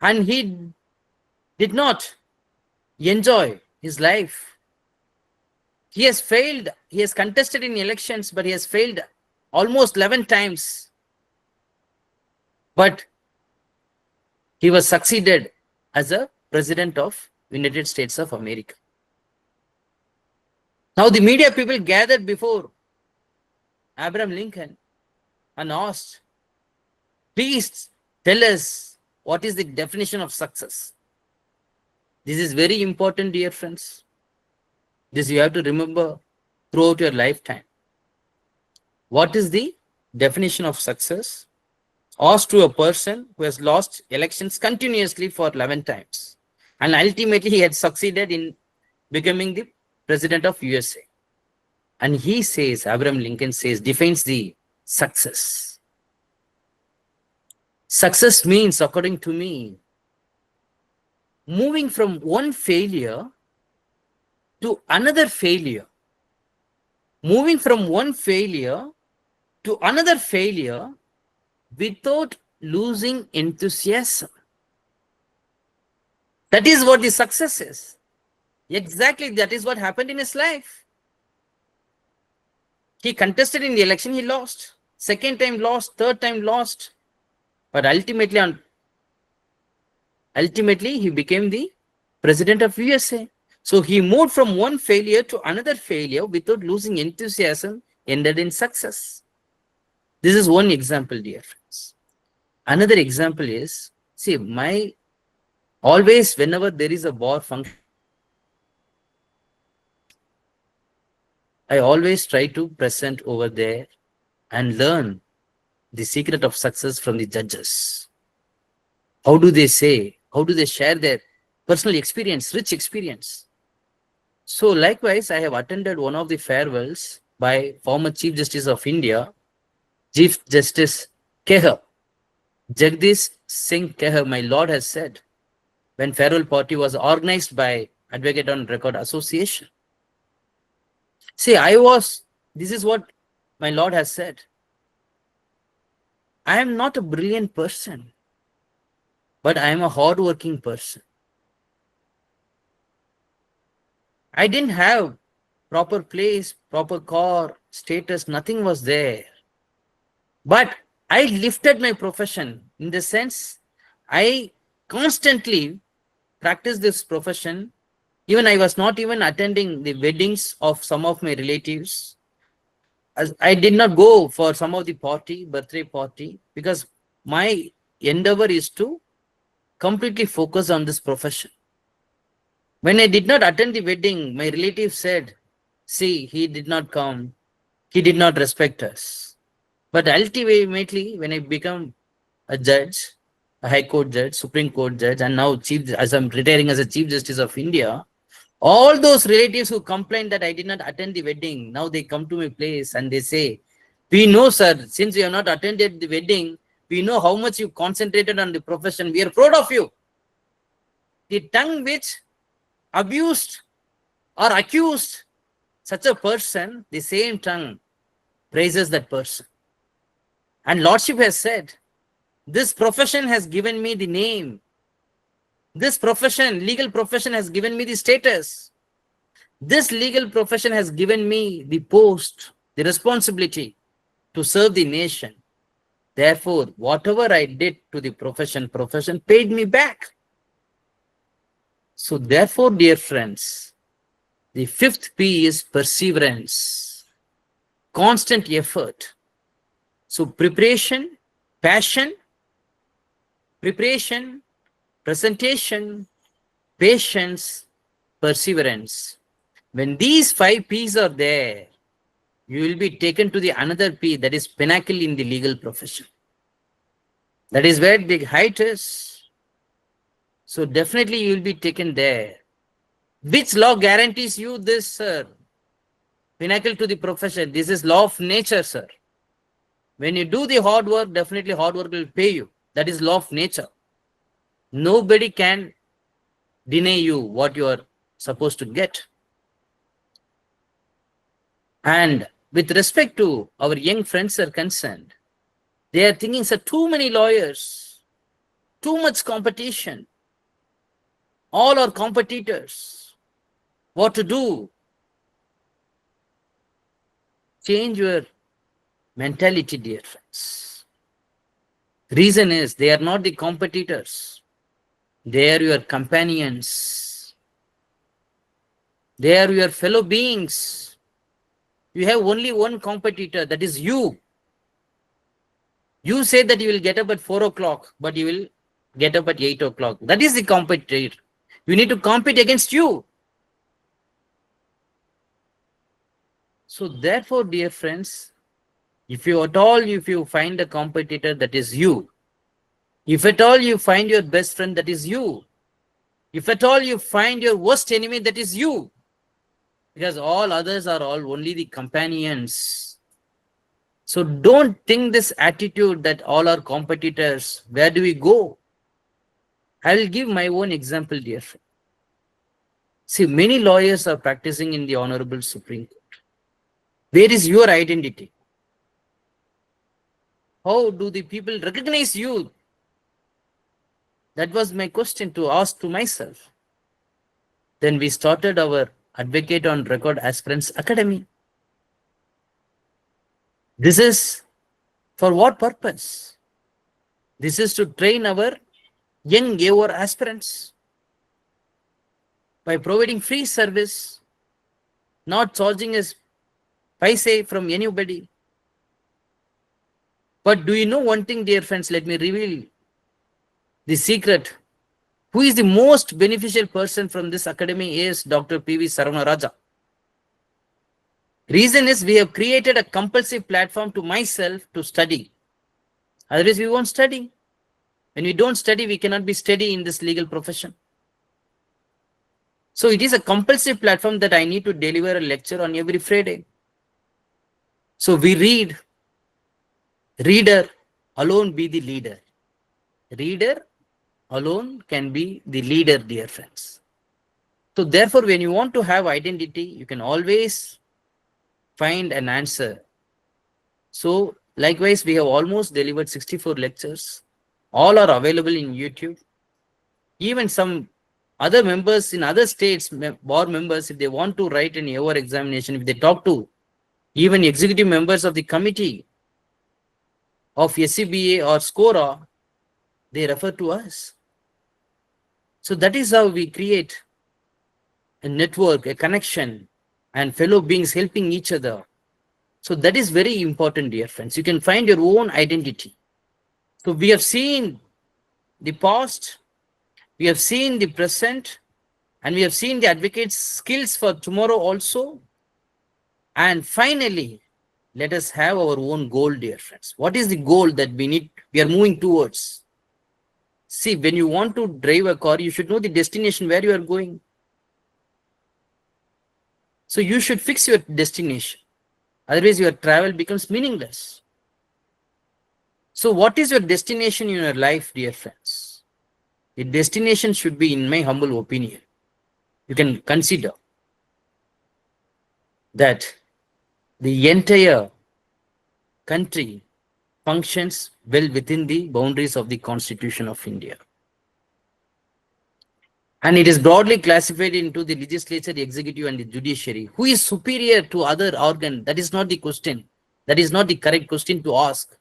And he did not enjoy his life. He has failed. He has contested in elections, but he has failed almost 11 times. But he was succeeded as a president of United States of America. Now the media people gathered before Abraham Lincoln and asked, please tell us what is the definition of success. This is very important, dear friends. This you have to remember throughout your lifetime. What is the definition of success? Asked to a person who has lost elections continuously for 11 times. And ultimately he had succeeded in becoming the president of USA. And he says, Abraham Lincoln says, defines the success. Success means, according to me, moving from one failure to another failure. Moving from one failure to another failure without losing enthusiasm. That is what the success is. Exactly, that is what happened in his life. He contested in the election, he lost. Second time lost, third time lost. But ultimately he became the president of USA. So he moved from one failure to another failure without losing enthusiasm, ended in success. This is one example, dear friends. Another example is, see, always whenever there is a war function, I always try to present over there and learn the secret of success from the judges. How do they say? How do they share their personal experience, rich experience? So likewise, I have attended one of the farewells by former Chief Justice of India, Chief Justice Kehar. Jagdish Singh Kehar, my Lord has said, when farewell party was organized by Advocate on Record Association. See, this is what my Lord has said. I am not a brilliant person, but I am a hardworking person. I didn't have proper place, proper car, status, nothing was there. But I lifted my profession in the sense I constantly practiced this profession. Even I was not even attending the weddings of some of my relatives. I did not go for some of the birthday party, because my endeavor is to completely focus on this profession. When I did not attend the wedding, my relatives said, see, he did not come. He did not respect us. But ultimately, when I become a judge, a High Court judge, Supreme Court judge, and now as I'm retiring as a Chief Justice of India, all those relatives who complained that I did not attend the wedding, now they come to my place and they say, we know, sir, since you have not attended the wedding, we know how much you concentrated on the profession. We are proud of you. The tongue which abused or accused such a person, the same tongue praises that person. And Lordship has said, this profession has given me the name. This profession, legal profession, has given me the status. This legal profession has given me the post, the responsibility to serve the nation. Therefore, whatever I did to the profession paid me back. So therefore, dear friends, the fifth P is perseverance, constant effort. So preparation, passion, preparation, presentation, patience, perseverance. When these 5 P's are there, you will be taken to the another P, that is pinnacle in the legal profession. That is where the height is. So definitely you will be taken there. Which law guarantees you this, sir? Pinnacle to the profession. This is law of nature, sir. When you do the hard work, definitely hard work will pay you. That is law of nature. Nobody can deny you what you are supposed to get. And with respect to our young friends are concerned, they are thinking, sir, too many lawyers, too much competition. All are competitors. What to do? Change your mentality, dear friends. Reason is they are not the competitors. They are your companions. They are your fellow beings. You have only one competitor, that is you. You say that you will get up at 4 o'clock, but you will get up at 8 o'clock. That is the competitor. You need to compete against you. So therefore, dear friends, if you find a competitor, that is you. If at all you find your best friend, that is you. If at all you find your worst enemy, that is you. Because all others are all only the companions. So don't think this attitude that all are competitors. Where do we go? I will give my own example, dear friend. See, many lawyers are practicing in the Honorable Supreme Court. Where is your identity? How do the people recognize you? That was my question to ask to myself. Then we started our Advocate on Record Aspirants Academy. This is for what purpose? This is to train our young AOR aspirants by providing free service, not charging us paise from anybody. But do you know one thing, dear friends? Let me reveal the secret. Who is the most beneficial person from this academy is Dr. P.V. Saravanaraja. Reason is we have created a compulsive platform to myself to study. Otherwise, we won't study. When we don't study, we cannot be steady in this legal profession. So it is a compulsive platform that I need to deliver a lecture on every Friday. So we read. Reader alone be the leader. Reader alone can be the leader, dear friends. So therefore, when you want to have identity, you can always find an answer. So likewise, we have almost delivered 64 lectures. All are available in YouTube. Even some other members in other states, board members, if they want to write an AOR examination, if they talk to even executive members of the committee of SCBA or SCORA, they refer to us. So that is how we create a network, a connection, and fellow beings helping each other. So that is very important, dear friends. You can find your own identity. So we have seen the past, we have seen the present, and we have seen the advocate's skills for tomorrow also. And finally, let us have our own goal, dear friends. What is the goal that we are moving towards? See, when you want to drive a car, you should know the destination where you are going. So you should fix your destination. Otherwise, your travel becomes meaningless. So what is your destination in your life, dear friends? The destination should be, in my humble opinion, you can consider that the entire country functions well within the boundaries of the Constitution of India. And it is broadly classified into the legislature, executive, and the judiciary. Who is superior to other organ? That is not the question. That is not the correct question to ask.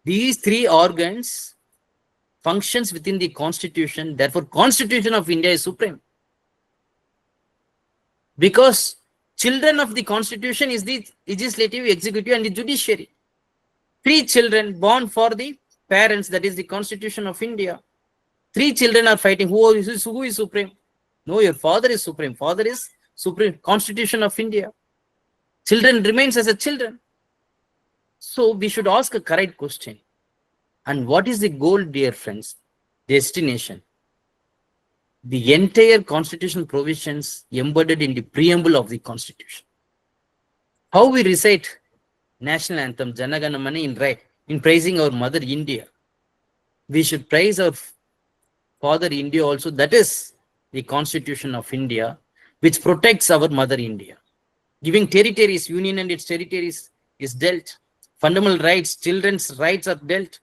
These three organs functions within the constitution. Therefore, Constitution of India is supreme. Because children of the constitution is the legislative, executive, and the judiciary. Three children born for the parents, that is the Constitution of India. Three children are fighting. Who is supreme? No, your father is supreme. Father is supreme. Constitution of India. Children remains as a children. So we should ask a correct question. And what is the goal, dear friends? Destination. The entire constitutional provisions embedded in the preamble of the constitution. How we recite national anthem Jana Gana Mana in praising our mother India. We should praise our father India also. That is the Constitution of India, which protects our mother India. Giving territories, union and its territories is dealt. Fundamental rights, children's rights are dealt.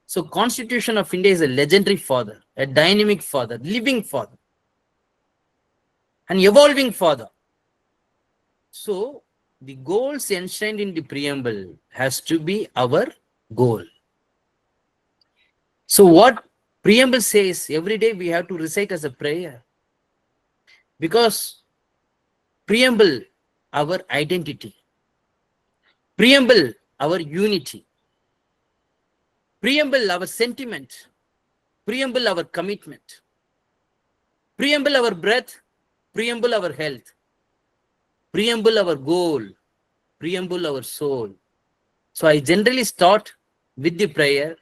So Constitution of India is a legendary father, a dynamic father, living father, an evolving father. So the goals enshrined in the preamble has to be our goal. So what preamble says, every day we have to recite as a prayer. Because preamble, our identity. Preamble, our unity. Preamble, our sentiment. Preamble, our commitment. Preamble, our breath. Preamble, our health. Preamble, our goal. Preamble, our soul. So I generally start with the prayer.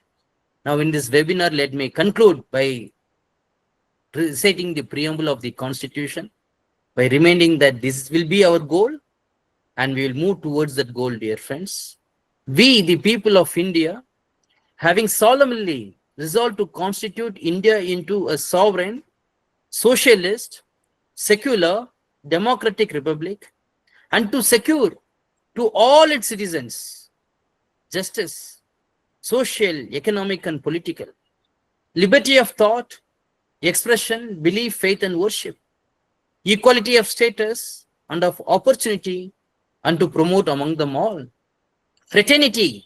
Now in this webinar, let me conclude by reciting the preamble of the Constitution, by reminding that this will be our goal and we will move towards that goal, dear friends. We, the people of India, having solemnly resolved to constitute India into a sovereign, socialist, secular, democratic republic, and to secure to all its citizens justice, social, economic, and political, liberty of thought, expression, belief, faith, and worship, equality of status and of opportunity, and to promote among them all fraternity,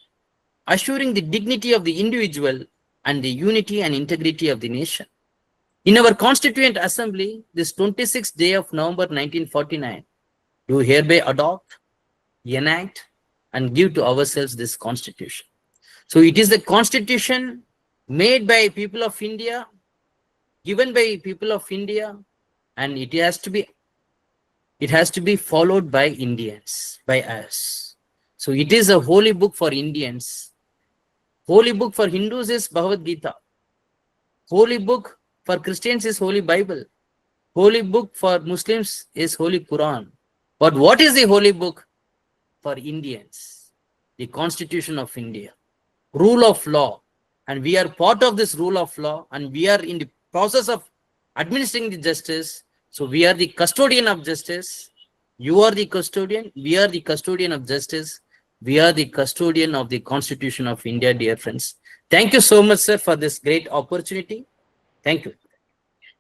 assuring the dignity of the individual and the unity and integrity of the nation. In our Constituent Assembly, this 26th day of November 1949, do hereby adopt, enact, and give to ourselves this Constitution. So it is the Constitution made by people of India, given by people of India, and it has to be followed by Indians, by us. So it is a holy book for Indians. Holy book for Hindus is Bhagavad Gita. Holy book for Christians is Holy Bible. Holy book for Muslims is Holy Quran. But what is the holy book for Indians? The Constitution of India. Rule of law. And we are part of this rule of law, and we are in the process of administering the justice. So we are the custodian of justice. You are the custodian. We are the custodian of justice. We are the custodian of the Constitution of India, dear friends. Thank you so much, sir, for this great opportunity. Thank you.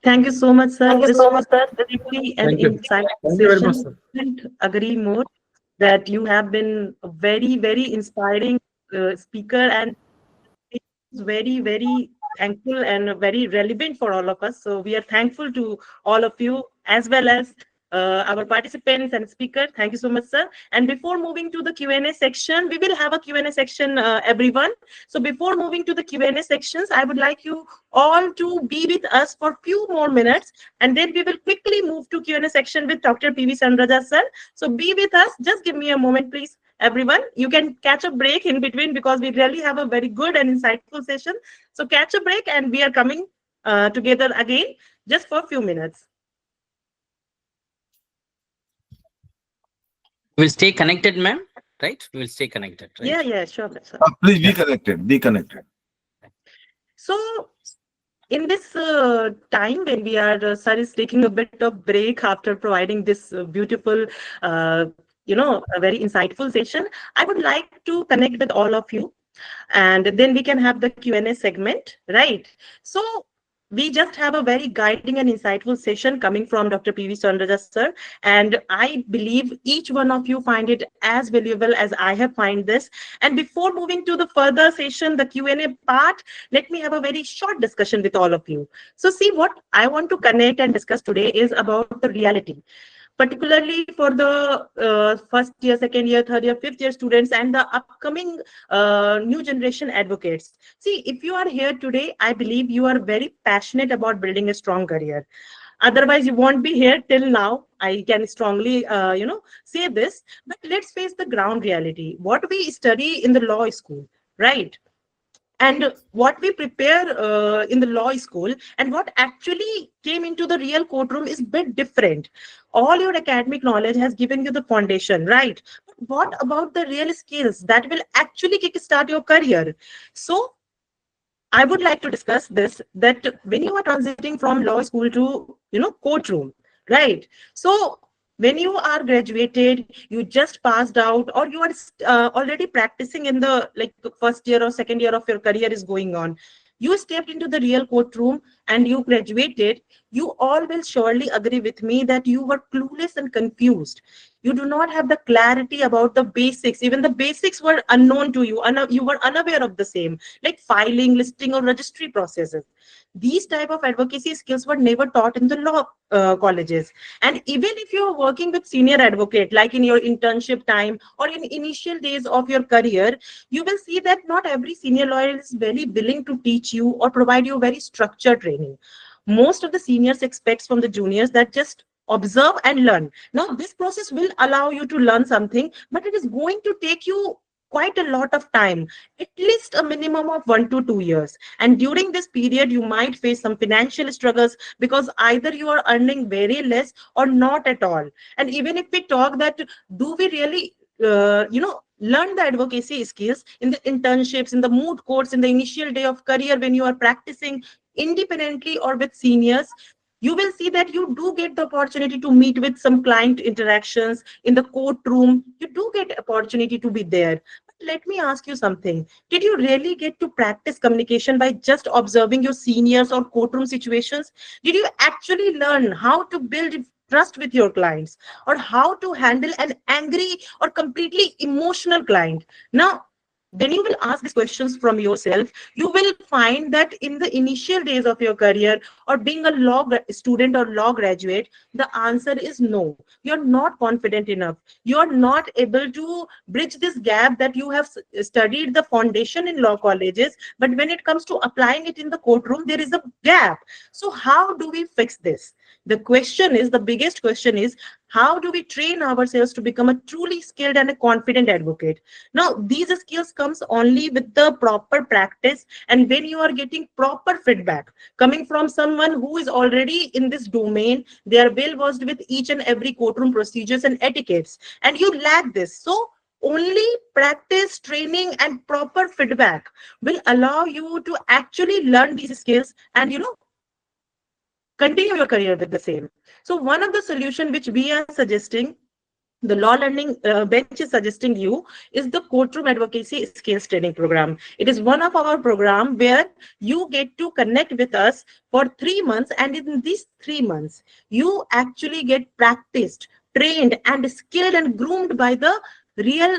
Thank you so much, sir. Thank you This so was much, sir. really an Thank you. insightful Thank you very much, session. sir. Couldn't agree more that you have been a very, very inspiring speaker, and it's very, very thankful and very relevant for all of us. So we are thankful to all of you as well as our participants and speakers. Thank you so much, sir. And before moving to the Q&A section, we will have a Q&A section, everyone. So before moving to the Q&A sections, I would like you all to be with us for a few more minutes, and then we will quickly move to Q&A section with Dr. P.V. Saravanaraja, sir. So be with us. Just give me a moment, please. Everyone, you can catch a break in between because we really have a very good and insightful session. So catch a break, and we are coming together again just for a few minutes. We'll stay connected, ma'am. Right? We will stay connected. Right? Yeah, sure, sir. Please be connected. Be connected. So in this time when we are, sir is taking a bit of break after providing this beautiful, a very insightful session, I would like to connect with all of you, and then we can have the Q&A segment, right? So we just have a very guiding and insightful session coming from Dr. P.V. Saravanaraja sir, and I believe each one of you find it as valuable as I have find this. And before moving to the further session, the Q&A part, let me have a very short discussion with all of you. So see, what I want to connect and discuss today is about the reality, particularly for the first year, second year, third year, fifth year students and the upcoming new generation advocates. See, if you are here today, I believe you are very passionate about building a strong career. Otherwise, you won't be here till now. I can strongly, say this. But let's face the ground reality. What we study in the law school, right? And what we prepare in the law school and what actually came into the real courtroom is a bit different. All your academic knowledge has given you the foundation, right? But what about the real skills that will actually kickstart your career? So I would like to discuss this, that when you are transiting from law school to, courtroom, right? So when you are graduated, you just passed out, or you are already practicing in the like first year or second year of your career is going on. You stepped into the real courtroom and you graduated. You all will surely agree with me that you were clueless and confused. You do not have the clarity about the basics. Even the basics were unknown to you. You were unaware of the same, like filing, listing, or registry processes. These type of advocacy skills were never taught in the law colleges. And even if you are working with senior advocate, like in your internship time or in initial days of your career, you will see that not every senior lawyer is very willing to teach you or provide you very structured training. Most of the seniors expects from the juniors that just observe and learn. Now this process will allow you to learn something, but it is going to take you quite a lot of time, at least a minimum of 1 to 2 years. And during this period you might face some financial struggles, because either you are earning very less or not at all. And even if we talk that, do we really learn the advocacy skills in the internships, in the moot courts, in the initial day of career when you are practicing independently or with seniors? You will see that you do get the opportunity to meet with some client interactions in the courtroom. You do get opportunity to be there. But let me ask you something. Did you really get to practice communication by just observing your seniors or courtroom situations? Did you actually learn how to build trust with your clients, or how to handle an angry or completely emotional client? Now, when you will ask these questions from yourself, you will find that in the initial days of your career or being a student or law graduate, the answer is no. You're not confident enough. You're not able to bridge this gap, that you have studied the foundation in law colleges, but when it comes to applying it in the courtroom, there is a gap. So how do we fix this? The biggest question is, how do we train ourselves to become a truly skilled and a confident advocate? Now, these skills comes only with the proper practice, and when you are getting proper feedback coming from someone who is already in this domain, they are well versed with each and every courtroom procedures and etiquettes, and you lack this. So only practice, training, and proper feedback will allow you to actually learn these skills and continue your career with the same. So one of the solution which we are suggesting, the law learning bench is suggesting you, is the courtroom advocacy skills training program. It is one of our program where you get to connect with us for 3 months, and in these 3 months you actually get practiced, trained, and skilled and groomed by the real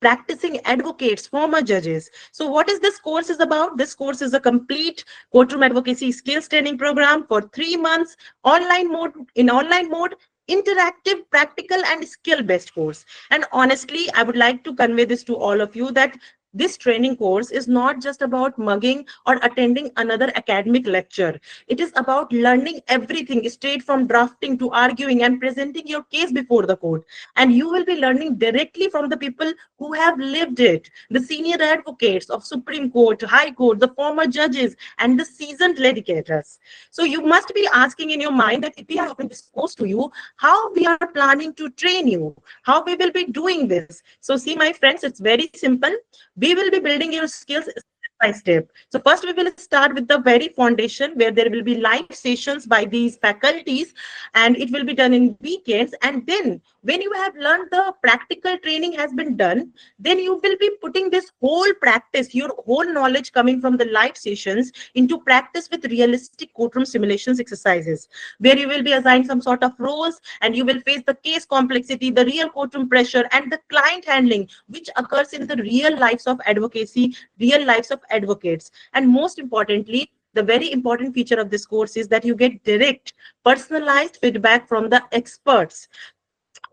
practicing advocates, former judges. So what is this course is about? This course is a complete courtroom advocacy skills training program for 3 months, online mode, interactive, practical, and skill based course. And honestly, I would like to convey this to all of you, that this training course is not just about mugging or attending another academic lecture. It is about learning everything, straight from drafting to arguing and presenting your case before the court. And you will be learning directly from the people who have lived it, the senior advocates of Supreme Court, High Court, the former judges, and the seasoned litigators. So you must be asking in your mind that if we are offering this course to you, how we are planning to train you, how we will be doing this. So see, my friends, it's very simple. We will be building your skills step by step. So first we will start with the very foundation, where there will be live sessions by these faculties, and it will be done in weekends. And then When you have learned, the practical training has been done, then you will be putting this whole practice, your whole knowledge coming from the live sessions, into practice with realistic courtroom simulations exercises, where you will be assigned some sort of roles and you will face the case complexity, the real courtroom pressure, and the client handling, which occurs in the real lives of advocacy, real lives of advocates. And most importantly, the very important feature of this course is that you get direct, personalized feedback from the experts,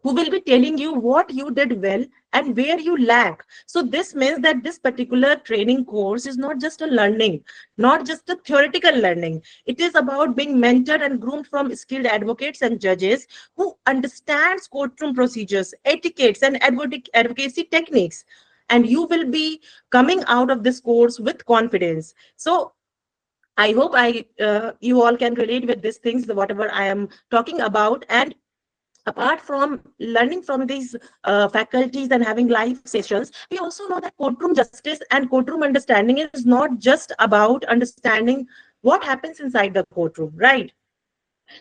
who will be telling you what you did well and where you lack. So this means that this particular training course is not just a learning, not just a theoretical learning. It is about being mentored and groomed from skilled advocates and judges who understands courtroom procedures, etiquettes, and advocacy techniques. And you will be coming out of this course with confidence. So I hope you all can relate with these things, whatever I am talking about. And apart from learning from these faculties and having live sessions, we also know that courtroom justice and courtroom understanding is not just about understanding what happens inside the courtroom, right?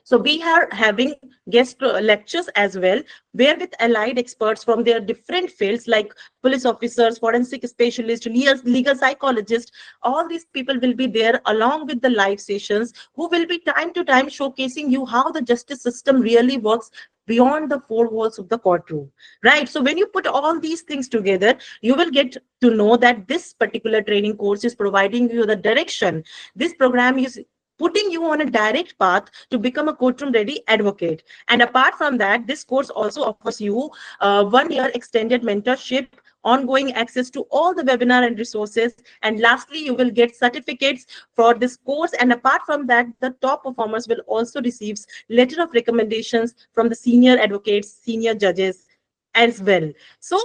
So we are having guest lectures as well, where with allied experts from their different fields like police officers, forensic specialists, legal psychologists, all these people will be there along with the live sessions, who will be time to time showcasing you how the justice system really works beyond the four walls of the courtroom, right? So when you put all these things together, you will get to know that this particular training course is providing you the direction. This program is putting you on a direct path to become a courtroom ready advocate. And apart from that, this course also offers you 1 year extended mentorship, ongoing access to all the webinar and resources, and lastly you will get certificates for this course. And apart from that, the top performers will also receive letter of recommendations from the senior advocates, senior judges as well. So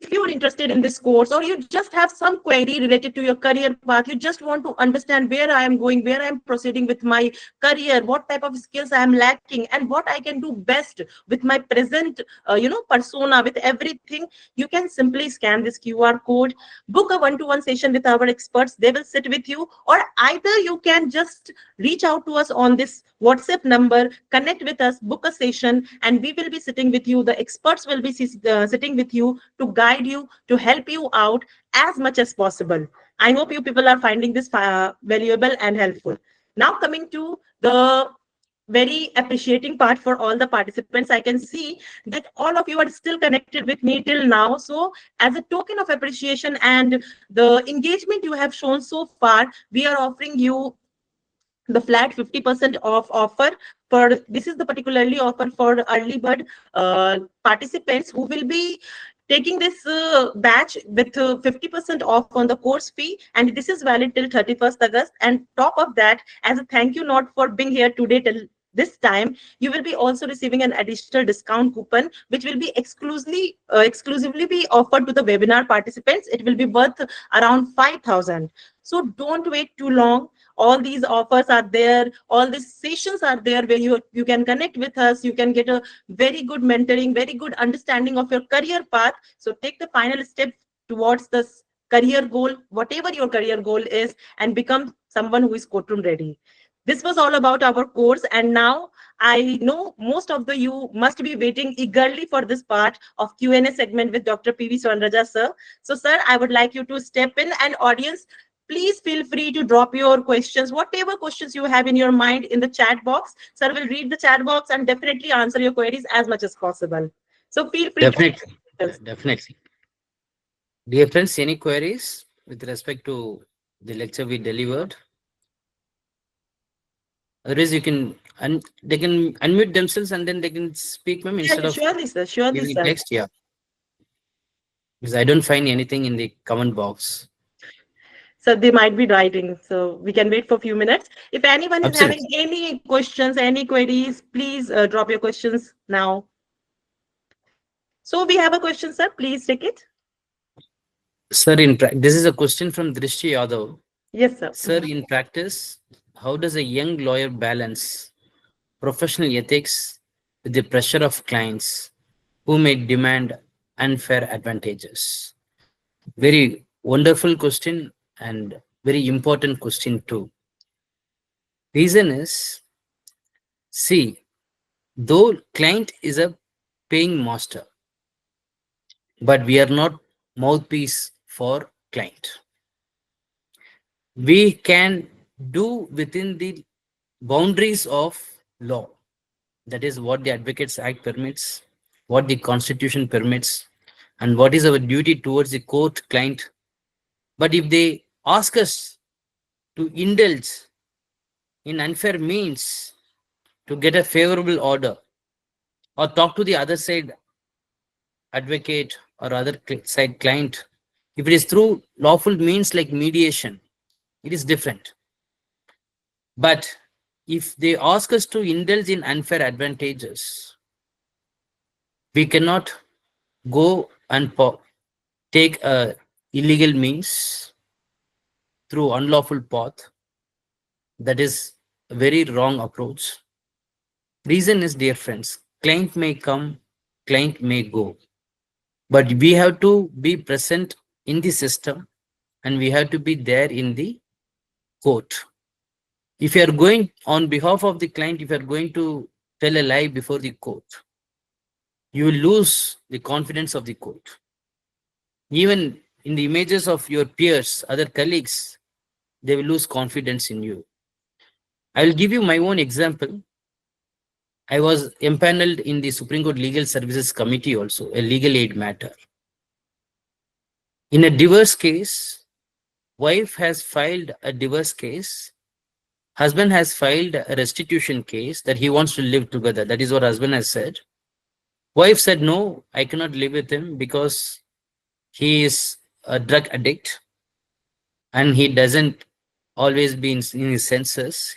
if you're interested in this course, or you just have some query related to your career path, you just want to understand where I am going, where I am proceeding with my career, what type of skills I am lacking, and what I can do best with my present persona, with everything, you can simply scan this QR code, book a one-to-one session with our experts. They will sit with you, or either you can just reach out to us on this WhatsApp number, connect with us, book a session, and we will be sitting with you. The experts will be sitting with you to guide you, to help you out as much as possible. I hope you people are finding this valuable and helpful. Now, coming to the very appreciating part for all the participants, I can see that all of you are still connected with me till now. So as a token of appreciation and the engagement you have shown so far, we are offering you the flat 50% off offer. For this is the particularly offer for early bird participants who will be taking this batch with 50% off on the course fee, and this is valid till 31st August. And top of that, as a thank you note for being here today till this time, you will be also receiving an additional discount coupon, which will be exclusively be offered to the webinar participants. It will be worth around 5,000. So don't wait too long. All these offers are there, all these sessions are there, where you can connect with us, you can get a very good mentoring, very good understanding of your career path. So take the final step towards this career goal, whatever your career goal is, and become someone who is courtroom ready. This was all about our course, and now I know most of the you must be waiting eagerly for this part of Q&A segment with Dr. P.V. Saravanaraja sir. So sir, I would like you to step in, and audience, please feel free to drop your questions, whatever questions you have in your mind, in the chat box. Sir will read the chat box and definitely answer your queries as much as possible. So feel free. Definitely. Definitely. Dear friends, any queries with respect to the lecture we delivered? Otherwise, you can they can unmute themselves and then they can speak, ma'am, instead of Surely, sir. Surely, giving sir. text. Yeah, because I don't find anything in the comment box. So they might be writing. So we can wait for a few minutes. If anyone is having Absolutely. any questions, any queries, please drop your questions now. So we have a question, sir. Please take it. Sir, this is a question from Drishti Yadav. Yes, sir. Sir, in practice, how does a young lawyer balance professional ethics with the pressure of clients who may demand unfair advantages? Very wonderful question and very important question too. Reason is, see, though client is a paying master, but we are not mouthpiece for client. We can do within the boundaries of law. That is what the Advocates Act permits, what the Constitution permits, and what is our duty towards the court client. But if they ask us to indulge in unfair means to get a favorable order or talk to the other side advocate or other side client, if it is through lawful means like mediation, it is different. But if they ask us to indulge in unfair advantages, we cannot go and take a illegal means through unlawful path. That is a very wrong approach. Reason is, dear friends, client may come, client may go, but we have to be present in the system and we have to be there in the court. If you are going on behalf of the client, if you are going to tell a lie before the court, you will lose the confidence of the court. Even in the images of your peers, other colleagues, they will lose confidence in you. I will give you my own example. I was empaneled in the Supreme Court Legal Services Committee also, a legal aid matter. In a divorce case, wife has filed a divorce case. Husband has filed a restitution case that he wants to live together. That is what husband has said. Wife said, no, I cannot live with him because he is a drug addict and he doesn't always be in his senses.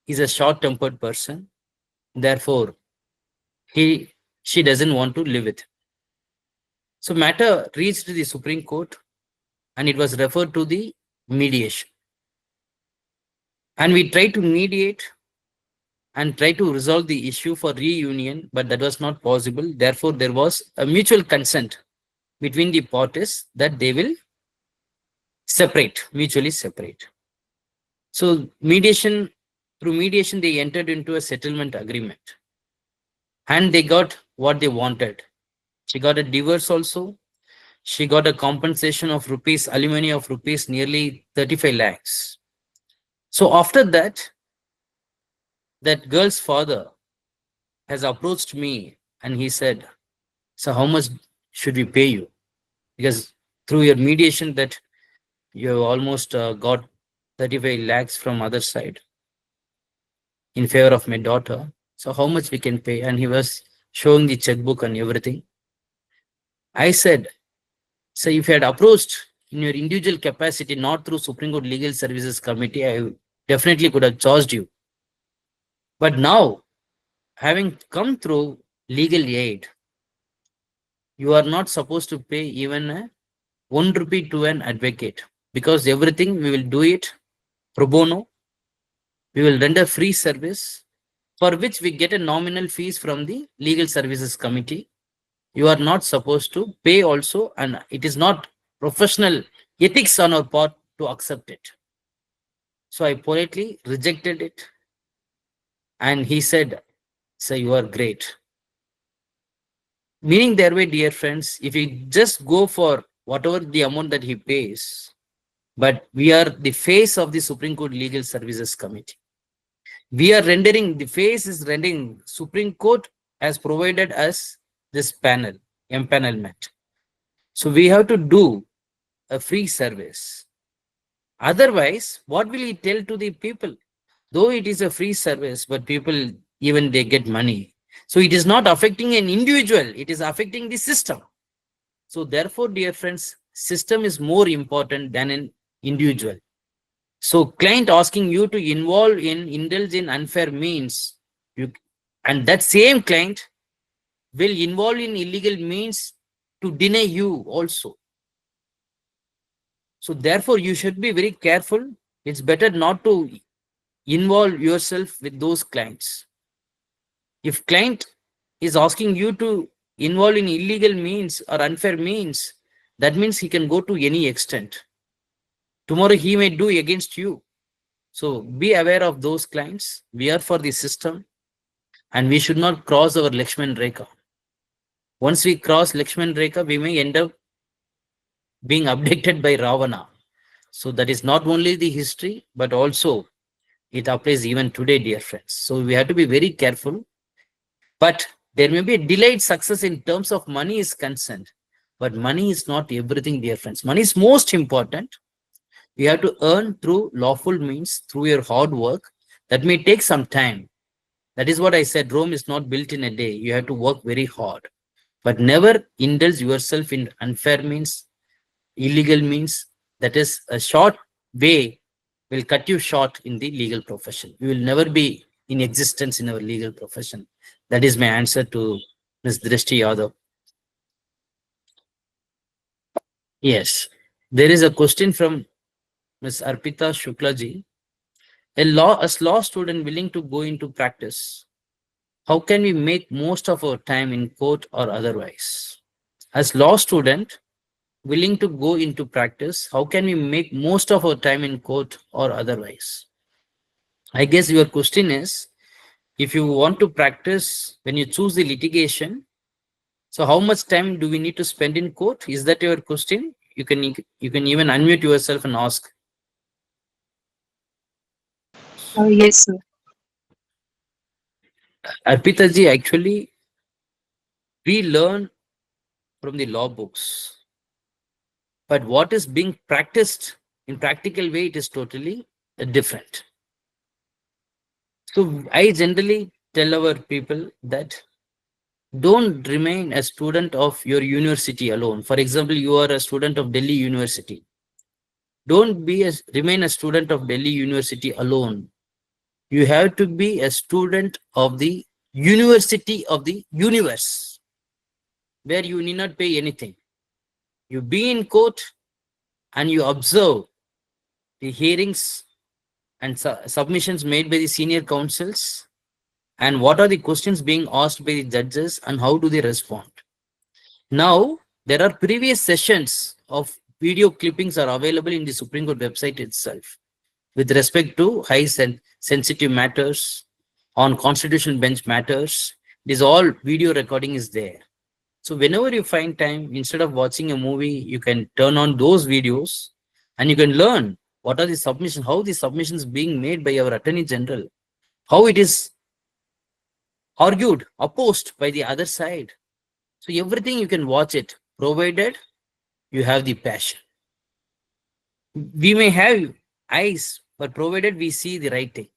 He's a short-tempered person. Therefore, she doesn't want to live with him. So matter reached the Supreme Court and it was referred to the mediation. And we tried to mediate and try to resolve the issue for reunion, but that was not possible. Therefore, there was a mutual consent between the parties that they will separate, mutually separate. So through mediation, they entered into a settlement agreement and they got what they wanted. She got a divorce also. She got a compensation of rupees, alimony of rupees, nearly 35 lakhs. So after that, that girl's father has approached me and he said, so how much should we pay you? Because through your mediation that you almost got 35 lakhs from other side in favor of my daughter. So how much we can pay? And he was showing the checkbook and everything. I said, so if you had approached in your individual capacity, not through Supreme Court Legal Services Committee, I definitely could have charged you. But now, having come through legal aid, you are not supposed to pay even a 1 rupee to an advocate, because everything we will do it pro bono. We will render free service for which we get a nominal fees from the Legal Services Committee. You are not supposed to pay also, and it is not professional ethics on our part to accept it. So I politely rejected it. And he said, so you are great. Meaning their way, dear friends, if we just go for whatever the amount that he pays, but we are the face of the Supreme Court Legal Services Committee. We are rendering, the face is rendering, Supreme Court has provided us this panel, empanelment. So we have to do a free service. Otherwise, what will he tell to the people? Though it is a free service, but people, even they get money. So it is not affecting an individual, it is affecting the system. So therefore, dear friends, system is more important than an individual. So client asking you to indulge in unfair means, and that same client will involve in illegal means to deny you also. So therefore, you should be very careful. It's better not to involve yourself with those clients. If client is asking you to involve in illegal means or unfair means, that means he can go to any extent. Tomorrow he may do against you. So be aware of those clients. We are for the system and we should not cross our Lakshman Rekha. Once we cross Lakshman Rekha, we may end up being abducted by Ravana. So that is not only the history, but also it applies even today, dear friends. So we have to be very careful. But there may be a delayed success in terms of money is concerned. But money is not everything, dear friends. Money is most important. You have to earn through lawful means, through your hard work. That may take some time. That is what I said. Rome is not built in a day. You have to work very hard. But never indulge yourself in unfair means, illegal means. That is a short way will cut you short in the legal profession. You will never be in existence in our legal profession. That is my answer to Ms. Drishti Yadav. Yes. There is a question from Ms. Arpita Shuklaji. As law student willing to go into practice, how can we make most of our time in court or otherwise? As law student willing to go into practice, how can we make most of our time in court or otherwise? I guess your question is, if you want to practice when you choose the litigation, so how much time do we need to spend in court? Is that your question? You can even unmute yourself and ask. Yes, sir. Arpita ji, actually, we learn from the law books, but what is being practiced in practical way, it is totally different. So I generally tell our people that don't remain a student of your university alone. For example, you are a student of Delhi University. Don't remain a student of Delhi University alone. You have to be a student of the university of the universe, where you need not pay anything. You be in court and you observe the hearings and submissions made by the senior counsels, and what are the questions being asked by the judges and how do they respond. Now, there are previous sessions of video clippings are available in the Supreme Court website itself with respect to high sensitive matters, on constitutional bench matters. This all video recording is there. So whenever you find time, instead of watching a movie, you can turn on those videos and you can learn what are the submissions, how the submissions being made by our Attorney General, how it is argued, opposed by the other side. So everything you can watch it, provided you have the passion. We may have eyes, but provided we see the right thing.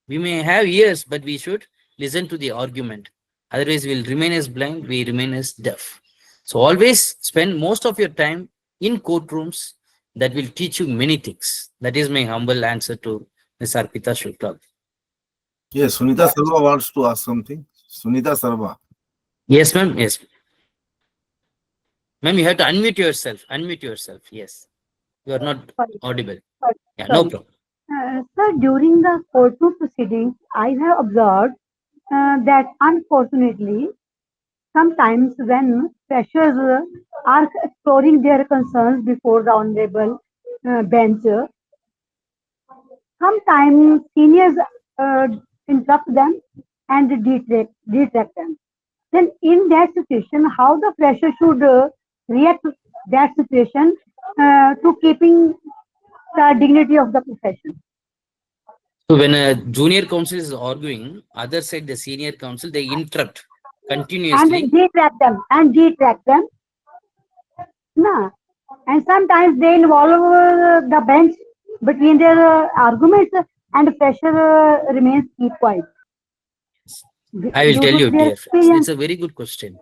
We may have ears, but we should listen to the argument. Otherwise, we'll remain as blind, we remain as deaf. So always spend most of your time in courtrooms. That will teach you many things. That is my humble answer to Ms. Arpita Shukla. Yes, Sunita Sarva wants to ask something. Sunita Sarva. Yes, ma'am. Yes. Ma'am, you have to unmute yourself. Unmute yourself. Yes. You are not Sorry, audible. sorry, Yeah, no sorry. problem. Sir, during the courtroom proceedings, I have observed that unfortunately, sometimes when freshers are exploring their concerns before the honorable bench, sometimes seniors uh, interrupt them and detract them. Then, in that situation, how the fresher should react to that situation to keeping the dignity of the profession? So when a junior counsel is arguing, other side the senior counsel, they interrupt And continuously. detract them. Nah. And sometimes they involve the bench between their arguments and the fresher remains keep quiet I will due tell to you, their dear friends. It's experience. a very good question.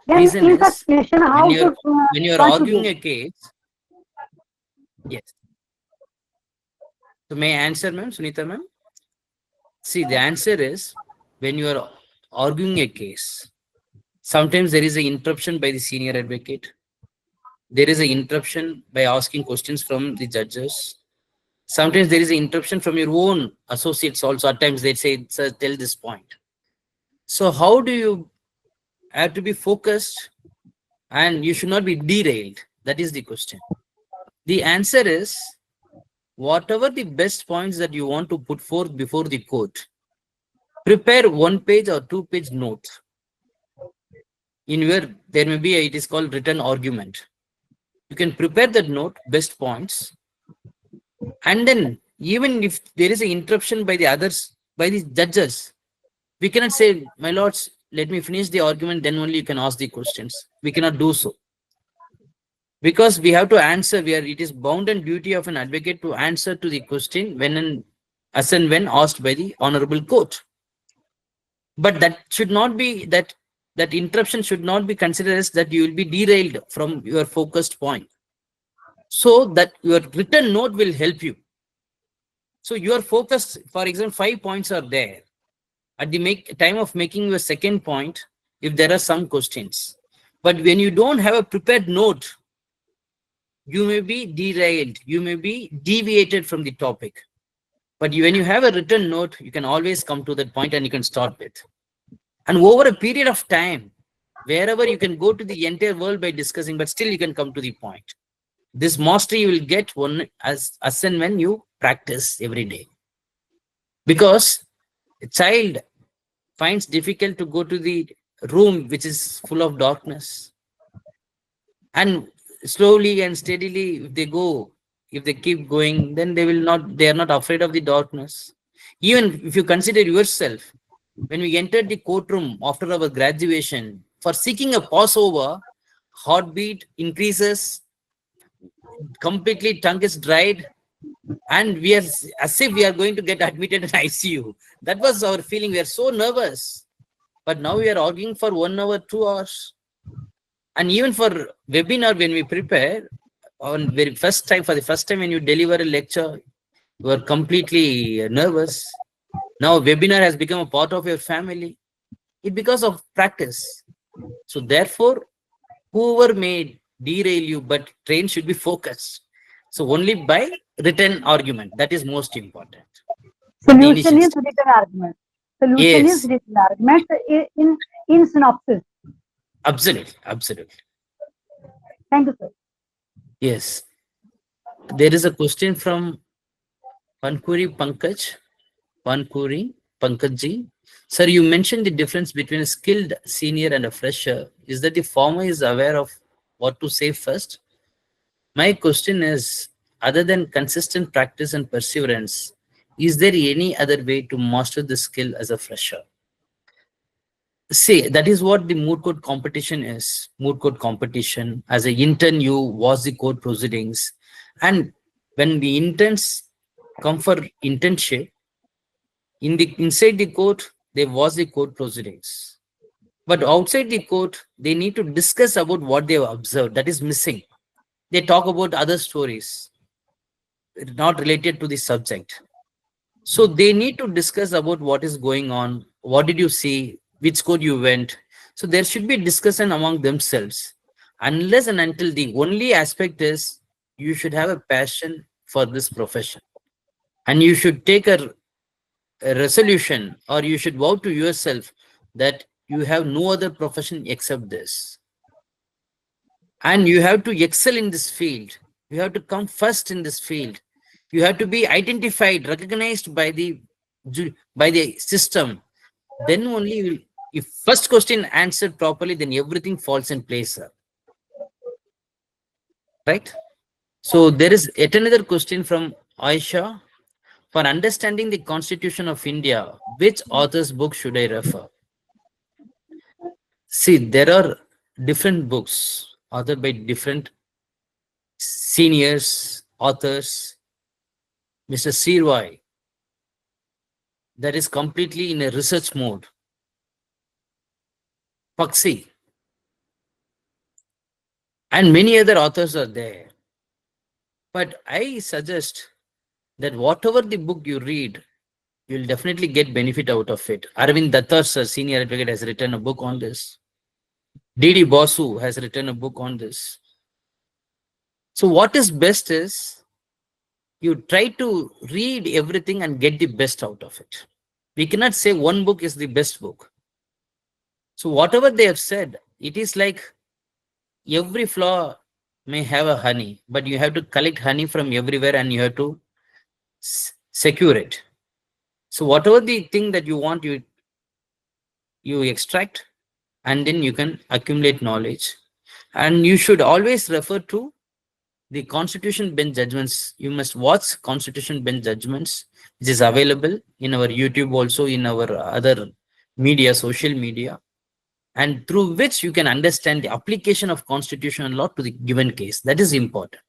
Then Reason in such is situation, when how you're should when you're one should arguing do? a case, yes. So may I answer, ma'am, Sunita ma'am? See, the answer is when you are arguing a case, sometimes there is an interruption by the senior advocate. There is an interruption by asking questions from the judges. Sometimes there is an interruption from your own associates also. At times they say, sir, tell this point. So how do you have to be focused and you should not be derailed? That is the question. The answer is whatever the best points that you want to put forth before the court, prepare 1 page or 2 page note. there may be it is called written argument. You can prepare that note, best points, and then even if there is an interruption by the others, by the judges, we cannot say, my lords, let me finish the argument, then only you can ask the questions. We cannot do so. Because we have to answer, it is bound and duty of an advocate to answer to the question as and when asked by the honorable court. But that should not be, that interruption should not be considered as that you will be derailed from your focused point. So that your written note will help you. So you are focused, for example, 5 points are there. At the time of making your second point, if there are some questions. But when you don't have a prepared note, you may be derailed, you may be deviated from the topic. But when you have a written note, you can always come to that point and you can start with. And over a period of time, wherever you can go to the entire world by discussing, but still you can come to the point. This mastery you will get as and when you practice every day. Because a child finds difficult to go to the room which is full of darkness. And slowly and steadily, if they keep going, then they are not afraid of the darkness. Even if you consider yourself, when we entered the courtroom after our graduation, for seeking a passover, heartbeat increases, completely tongue is dried, and we are as if we are going to get admitted in ICU. That was our feeling. We are so nervous. But now we are arguing for 1 hour, 2 hours. And even for webinar, when we prepare, for the first time when you deliver a lecture, you are completely nervous. Now webinar has become a part of your family. It's because of practice. So therefore, whoever may derail you, but train should be focused. So only by written argument, that is most important. Solution is written argument. Solution is Yes. written argument in synopsis. Absolutely, absolutely. Thank you, sir. Yes. There is a question from Pankuri Pankajji. Sir, you mentioned the difference between a skilled senior and a fresher. Is that the former is aware of what to say first? My question is, other than consistent practice and perseverance, is there any other way to master the skill as a fresher? See, that is what the moot court competition is. Moot court competition. As an intern, you watch the court proceedings. And when the interns come for internship, inside the court, they watch the court proceedings. But outside the court, they need to discuss about what they have observed. That is missing. They talk about other stories, not related to the subject. So they need to discuss about what is going on. What did you see? Which court you went? So there should be discussion among themselves. Unless and until the only aspect is you should have a passion for this profession. And you should take a resolution, or you should vow to yourself that you have no other profession except this. And you have to excel in this field. You have to come first in this field. You have to be identified, recognized by the system. Then only, if first question answered properly, then everything falls in place, sir. Right? So there is yet another question from Aisha. For understanding the Constitution of India, which author's book should I refer? See, there are different books authored by different seniors, authors. Mr. Sirwai, that is completely in a research mode. Paxi, and many other authors are there. But I suggest that whatever the book you read, you'll definitely get benefit out of it. Arvind Datta, sir, senior advocate, has written a book on this. D.D. Basu has written a book on this. So what is best is you try to read everything and get the best out of it. We cannot say one book is the best book. So whatever they have said, it is like every flower may have a honey, but you have to collect honey from everywhere and you have to secure it. So whatever the thing that you want, you extract and then you can accumulate knowledge. And you should always refer to the constitution bench judgments. You must watch constitution bench judgments, which is available in our YouTube, also in our other media, social media, and through which you can understand the application of constitutional law to the given case. That is important.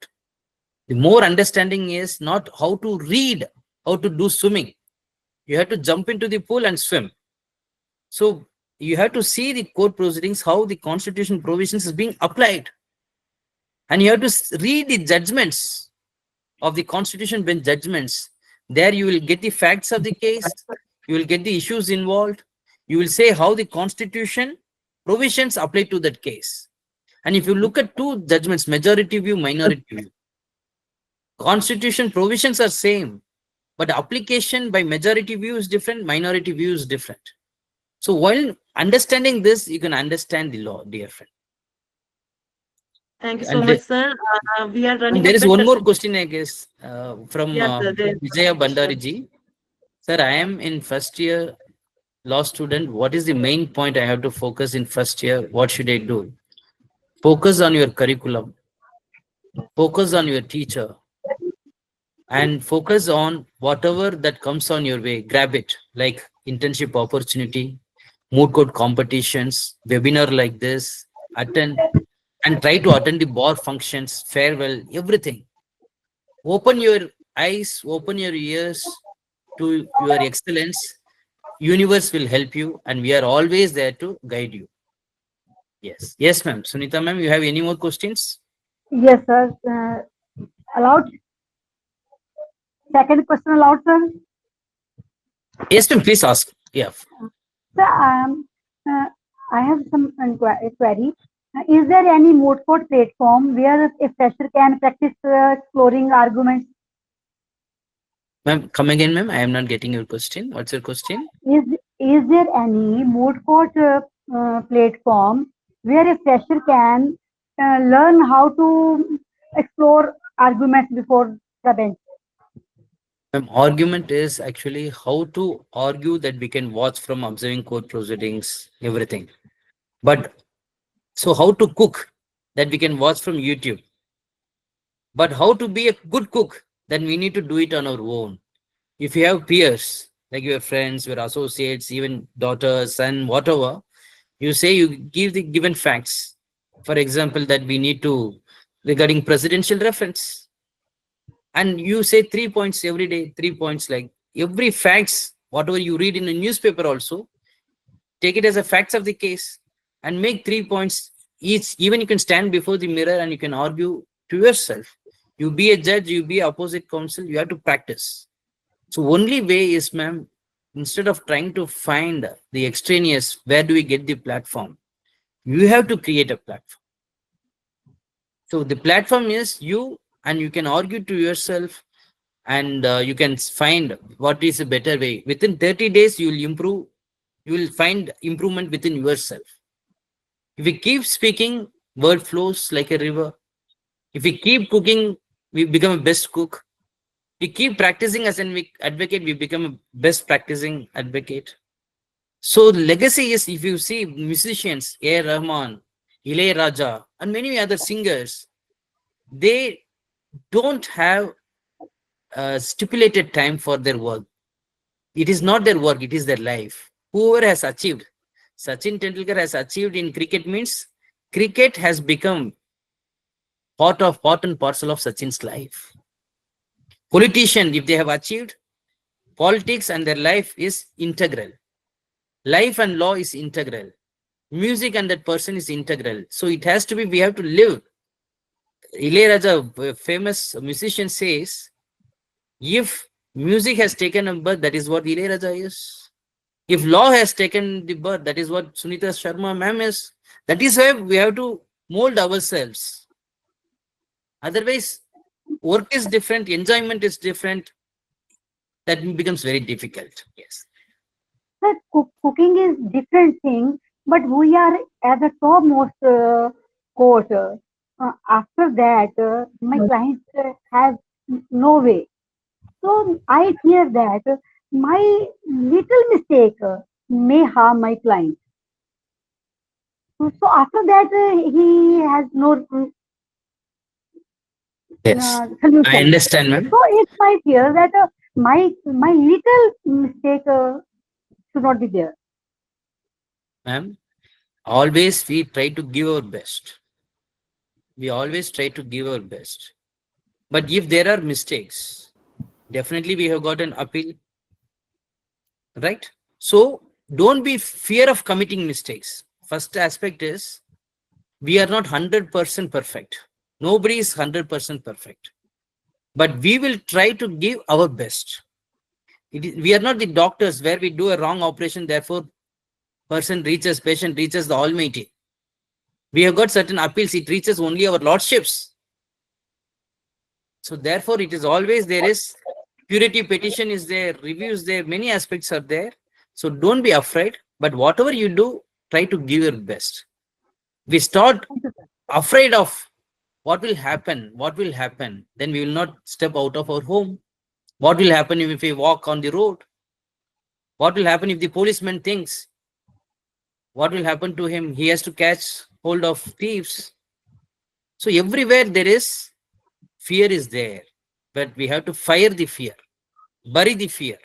The more understanding is not how to read, how to do swimming. You have to jump into the pool and swim. So you have to see the court proceedings, how the constitution provisions is being applied. And you have to read the judgments of the constitution bench judgments. There you will get the facts of the case. You will get the issues involved. You will say how the constitution provisions apply to that case. And if you look at two judgments, majority view, minority view, constitution provisions are same, but application by majority view is different, minority view is different. So while understanding this, you can understand the law, dear friend. Thank you so And much, sir. We are running a there is bit. one more question, I guess, from Yes, sir. Vijaya Bandariji. Sir, I am in first year law student. What is the main point I have to focus in first year? What should I do? Focus on your curriculum. Focus on your teacher. And focus on whatever that comes on your way. Grab it, like internship opportunity, moot court competitions, webinar like this, attend, and try to attend the bar functions, farewell, everything. Open your eyes, open your ears to your excellence. Universe will help you, and we are always there to guide you. Yes. Yes, ma'am. Sunita, ma'am, you have any more questions? Yes, sir. Allowed. Second question allowed, sir. Yes, ma'am. Please ask. Yeah. Sir, uh, I have some query. Is there any moot court platform where a fresher can practice exploring arguments? Ma'am, come again, ma'am. I am not getting your question. What's your question? Is there any moot court platform where a fresher can learn how to explore arguments before the bench? Argument is actually how to argue that we can watch from observing court proceedings, everything. But so how to cook that we can watch from YouTube. But how to be a good cook, then we need to do it on our own. If you have peers, like your friends, your associates, even daughters, son, whatever, you say you give the given facts. For example, that we need to, regarding presidential reference, and you say 3 points every day, 3 points, like every facts, whatever you read in a newspaper also, take it as a facts of the case and make 3 points each. Even you can stand before the mirror and you can argue to yourself. You be a judge, you be opposite counsel, you have to practice. So only way is, ma'am, instead of trying to find the extraneous, where do we get the platform? You have to create a platform. So the platform is you, and you can argue to yourself, and you can find what is a better way. Within 30 days, you will improve. You will find improvement within yourself. If we keep speaking, word flows like a river. If we keep cooking, we become a best cook. We keep practicing as an advocate, we become a best practicing advocate. So legacy is, if you see musicians, A. Rahman, Raja, and many other singers, they don't have a stipulated time for their work. It is not their work, it is their life. Whoever has achieved, Sachin Tendulkar has achieved in cricket, means cricket has become part and parcel of Sachin's life. Politician, if they have achieved, politics and their life is integral. Life and law is integral. Music and that person is integral. So it has to be, we have to live. Ilayaraja, a famous musician, says, if music has taken a birth, that is what Ilayaraja is. If law has taken the birth, that is what Sunita Sharma ma'am is. That is why we have to mold ourselves. Otherwise, work is different, enjoyment is different. That becomes very difficult. Yes. Sir, cooking is different thing, but we are at the topmost court. After that, my client has no way. So I fear that my little mistake may harm my client. So after that, he has no Yes, I solution. understand, ma'am. So it's my fear that my little mistake should not be there. Ma'am, always we try to give our best. We always try to give our best. But if there are mistakes, definitely we have got an appeal, right? So don't be fear of committing mistakes. First aspect is we are not 100% perfect. Nobody is 100% perfect. But we will try to give our best. We are not the doctors where we do a wrong operation, therefore patient reaches the Almighty. We have got certain appeals, it reaches only our lordships. So therefore it is always there is purity petition is there, reviews there, many aspects are there. So don't be afraid, but whatever you do, try to give your best. We start Thank you, sir. afraid of what will happen, then we will not step out of our home. What will happen if we walk on the road? What will happen if the policeman thinks? What will happen to him? He has to catch hold of thieves. So everywhere there is fear is there, but we have to fire the fear, bury the fear.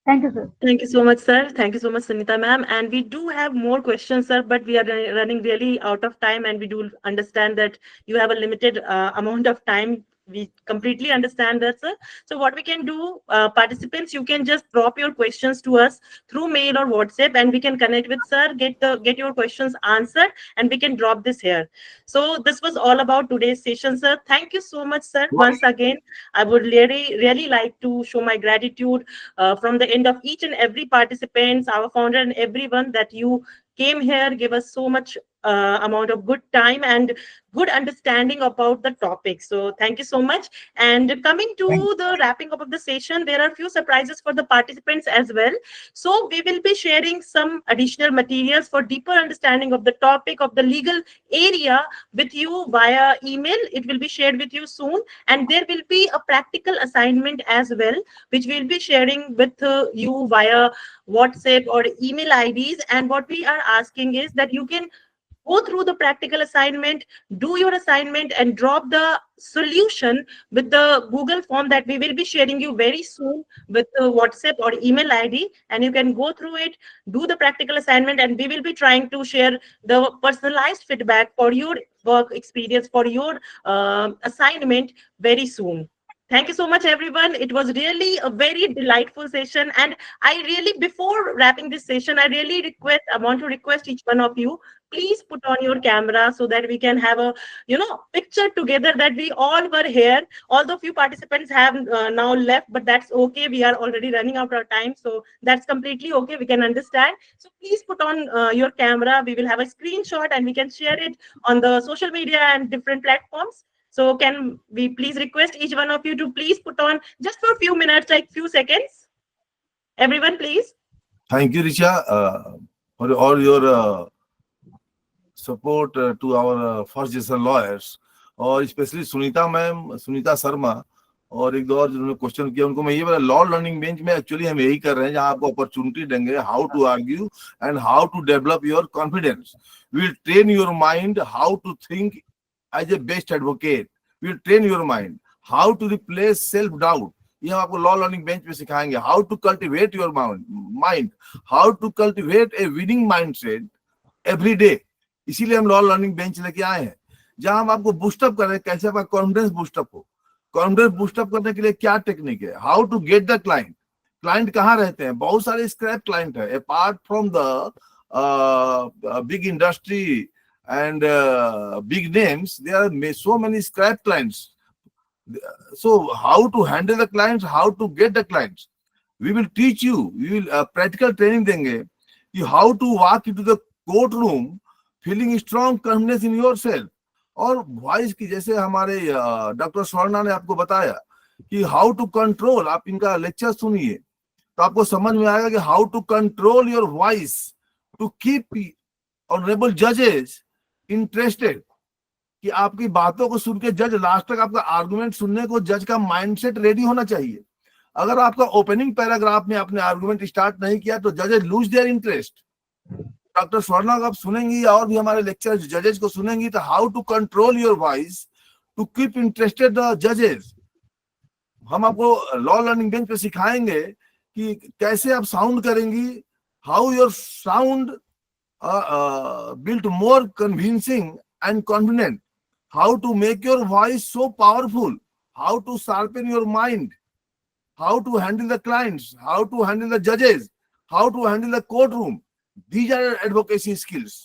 Thank you, sir. Thank you so much, sir. Thank you so much, Sunita ma'am. And we do have more questions, sir, but we are running really out of time, and we do understand that you have a limited amount of time. We completely understand that, sir. So what we can do, participants, you can just drop your questions to us through mail or WhatsApp, and we can connect with sir, get your questions answered, and we can drop this here. So this was all about today's session, sir. Thank you so much, sir. Once again, I would really like to show my gratitude from the end of each and every participants, our founder and everyone that you came here, give us so much amount of good time and good understanding about the topic. So thank you so much. And coming Thank to the wrapping up of the session, there are a few surprises for the participants as well. So we will be sharing some additional materials for deeper understanding of the topic of the legal area with you via email. It will be shared with you soon. And there will be a practical assignment as well, which we'll be sharing with you via WhatsApp or email IDs. And what we are asking is that you can go through the practical assignment, do your assignment, and drop the solution with the Google form that we will be sharing you very soon with the WhatsApp or email ID. And you can go through it, do the practical assignment, and we will be trying to share the personalized feedback for your work experience, for your assignment very soon. Thank you so much, everyone. It was really a very delightful session. And I really, before wrapping this session, I want to request each one of you, please put on your camera so that we can have a, picture together that we all were here. Although few participants have now left, but that's okay. We are already running out of time. So that's completely okay. We can understand. So please put on your camera. We will have a screenshot and we can share it on the social media and different platforms. So can we please request each one of you to please put on just for a few minutes, like few seconds? Everyone, please. Thank you, Richa, for all your support to our first generation lawyers, और specially Sunita ma'am, Sunita Sharma, और एक दो और जिन्होंने question किया उनको मैं ये बोला, लॉ लर्निंग बेंच में एक्चुअली हम यही कर रहे हैं जहां आपको अपॉर्चुनिटी देंगे how to argue and how to develop your confidence. We will train your mind how to think as a best advocate. We will train your mind how to replace self doubt. ये हम आपको law learning bench में सिखाएंगे. How to cultivate your mind, how to cultivate a winning mindset every day. इसीलिए हम law learning bench लेके आए हैं जहां हम आपको बूस्टअप कर रहे हैं, कैसे आपका कॉन्फिडेंस बूस्टअप हो. कॉन्फिडेंस बूस्टअप करने के लिए क्या टेक्निक है, how to get the client. Client कहाँ रहते हैं, बहुत सारे स्क्रैप क्लाइंट है. Apart from the big industry and big names, there are so many scrap clients. So how to handle the clients, how to get the clients, we will teach you. We will practical training देंगे कि how to walk into the courtroom feeling strong confidence in yourself. और voice की, जैसे हमारे doctor Swarna ने आपको बताया कि हाउ टू कंट्रोल, आप इनका लेक्चर सुनिए तो आपको समझ में आएगा कि how to control your voice to keep honourable जजेस इंटरेस्टेड. कि आपकी बातों को सुन के जज लास्ट तक आपका आर्गुमेंट सुनने को जज का माइंडसेट रेडी होना चाहिए. अगर आपका ओपनिंग पैराग्राफ में आपने आर्गुमेंट स्टार्ट नहीं किया तो जजेस lose their interest. Doctor Swarna को आप सुनेंगी और भी हमारे लेक्चर जजेस को सुनेंगी, तो how to control your voice to keep interested the जजेस। हम आपको लॉ लर्निंग बेंच पे सिखाएंगे कि कैसे आप साउंड करेंगी, how your sound built more convincing and confident, how to make your voice so powerful, how to sharpen your mind, how to handle the clients, how to handle the judges, how to handle the courtroom. These are advocacy skills.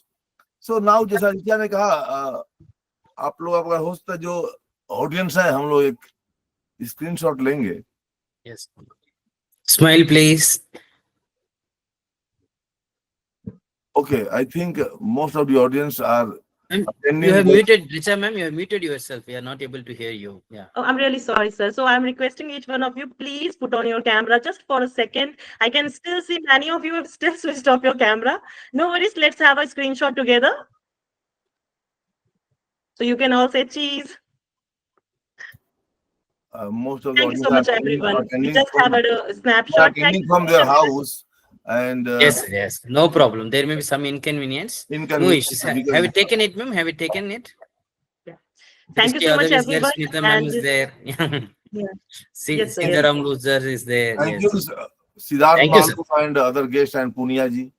So now, जैसा रिचा ने कहा, आप लोग आपका host जो audience है, हम लोग एक स्क्रीनशॉट लेंगे. Yes. Smile, please. Okay, I think most of the audience are Ma'am, attending. you have muted, Richa ma'am, you have muted yourself. We are not able to hear you. Yeah. Oh, I'm really sorry, sir. So I'm requesting each one of you, please put on your camera just for a second. I can still see many of you have still switched off your camera. No worries, let's have a screenshot together. So you can all say cheese. Most of the Thank you audience so much, are everyone. We attending just have a snapshot. Thank attending you from so their much, everyone. house, and Yes, yes. No problem. There may be some inconvenience. No inconvenience issues. because Have you taken it, ma'am? Have you taken it? Yeah. Thank you Dristy so much, Adar is there. everyone. Smita ma'am And is this- there. yeah. Yes, sir. Yes. Sitaram Loser is there. thank Yes. you, Siddharth Thank you, sir. Malku and other guests, and Punia ji,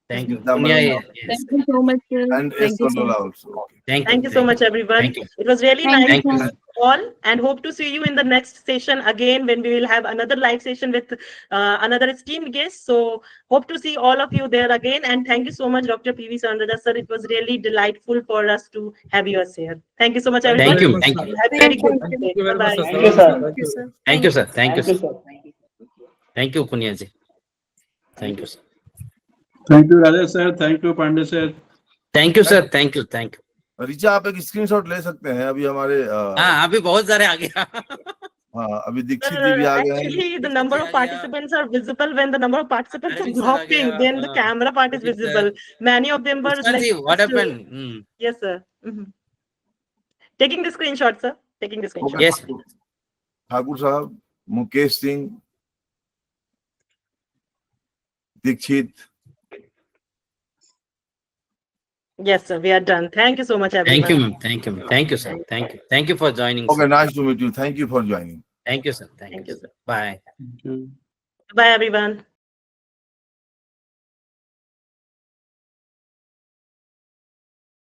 Thank you. Smita Punya, madam, yes. Thank you so much, sir. and S. Thank you so Kandola much. also. Okay. Thank Thank you so much, everyone. Thank you. It was really Thank nice you, to sir. see you all, and hope to see you in the next session again when we will have another live session with another esteemed guest. So hope to see all of you there again. And thank you so much, Dr. P.V. Saravanaraja, sir. It was really delightful for us to have you as here. Thank you so much, Thank you everyone. Thank you. very much, Thank sir. you. Have a very good Thank day. Thank you very much, Bye-bye. sir. Thank you, sir. Thank you, sir. Thank you, sir. Thank you, Thank you, sir. sir. Thank you, Punya ji. Thank you, sir. Thank you, Rajesh sir. Thank you, Pandey sir. Thank you, sir. Thank you. Thank you. Richa, आप एक screenshot ले सकते हैं. अभी हमारे हाँ, अभी बहुत सारे आ गया. हाँ, अभी दीक्षित जी भी आ गए हैं. Actually, the number of participants are visible when the number of participants are Arvind sir uh dropping. गया, Then the camera part is Arvind sir. visible. Many of them were Pushpa like, ji, what just, happened? yes, sir. Mhm. Taking the screenshot, sir. Taking the screenshot. Okay, Yes. Thakur साहब, Mukesh Singh, Dixit. Yes, sir. We are done. Thank you so much, everyone. Thank you, ma'am. Thank you, ma'am. Thank you, sir. Thank you. Thank you for joining. Okay, Sir. nice to meet you. Thank you for joining. Thank you, sir. Thank you, sir. Bye. Thank you. Bye, everyone.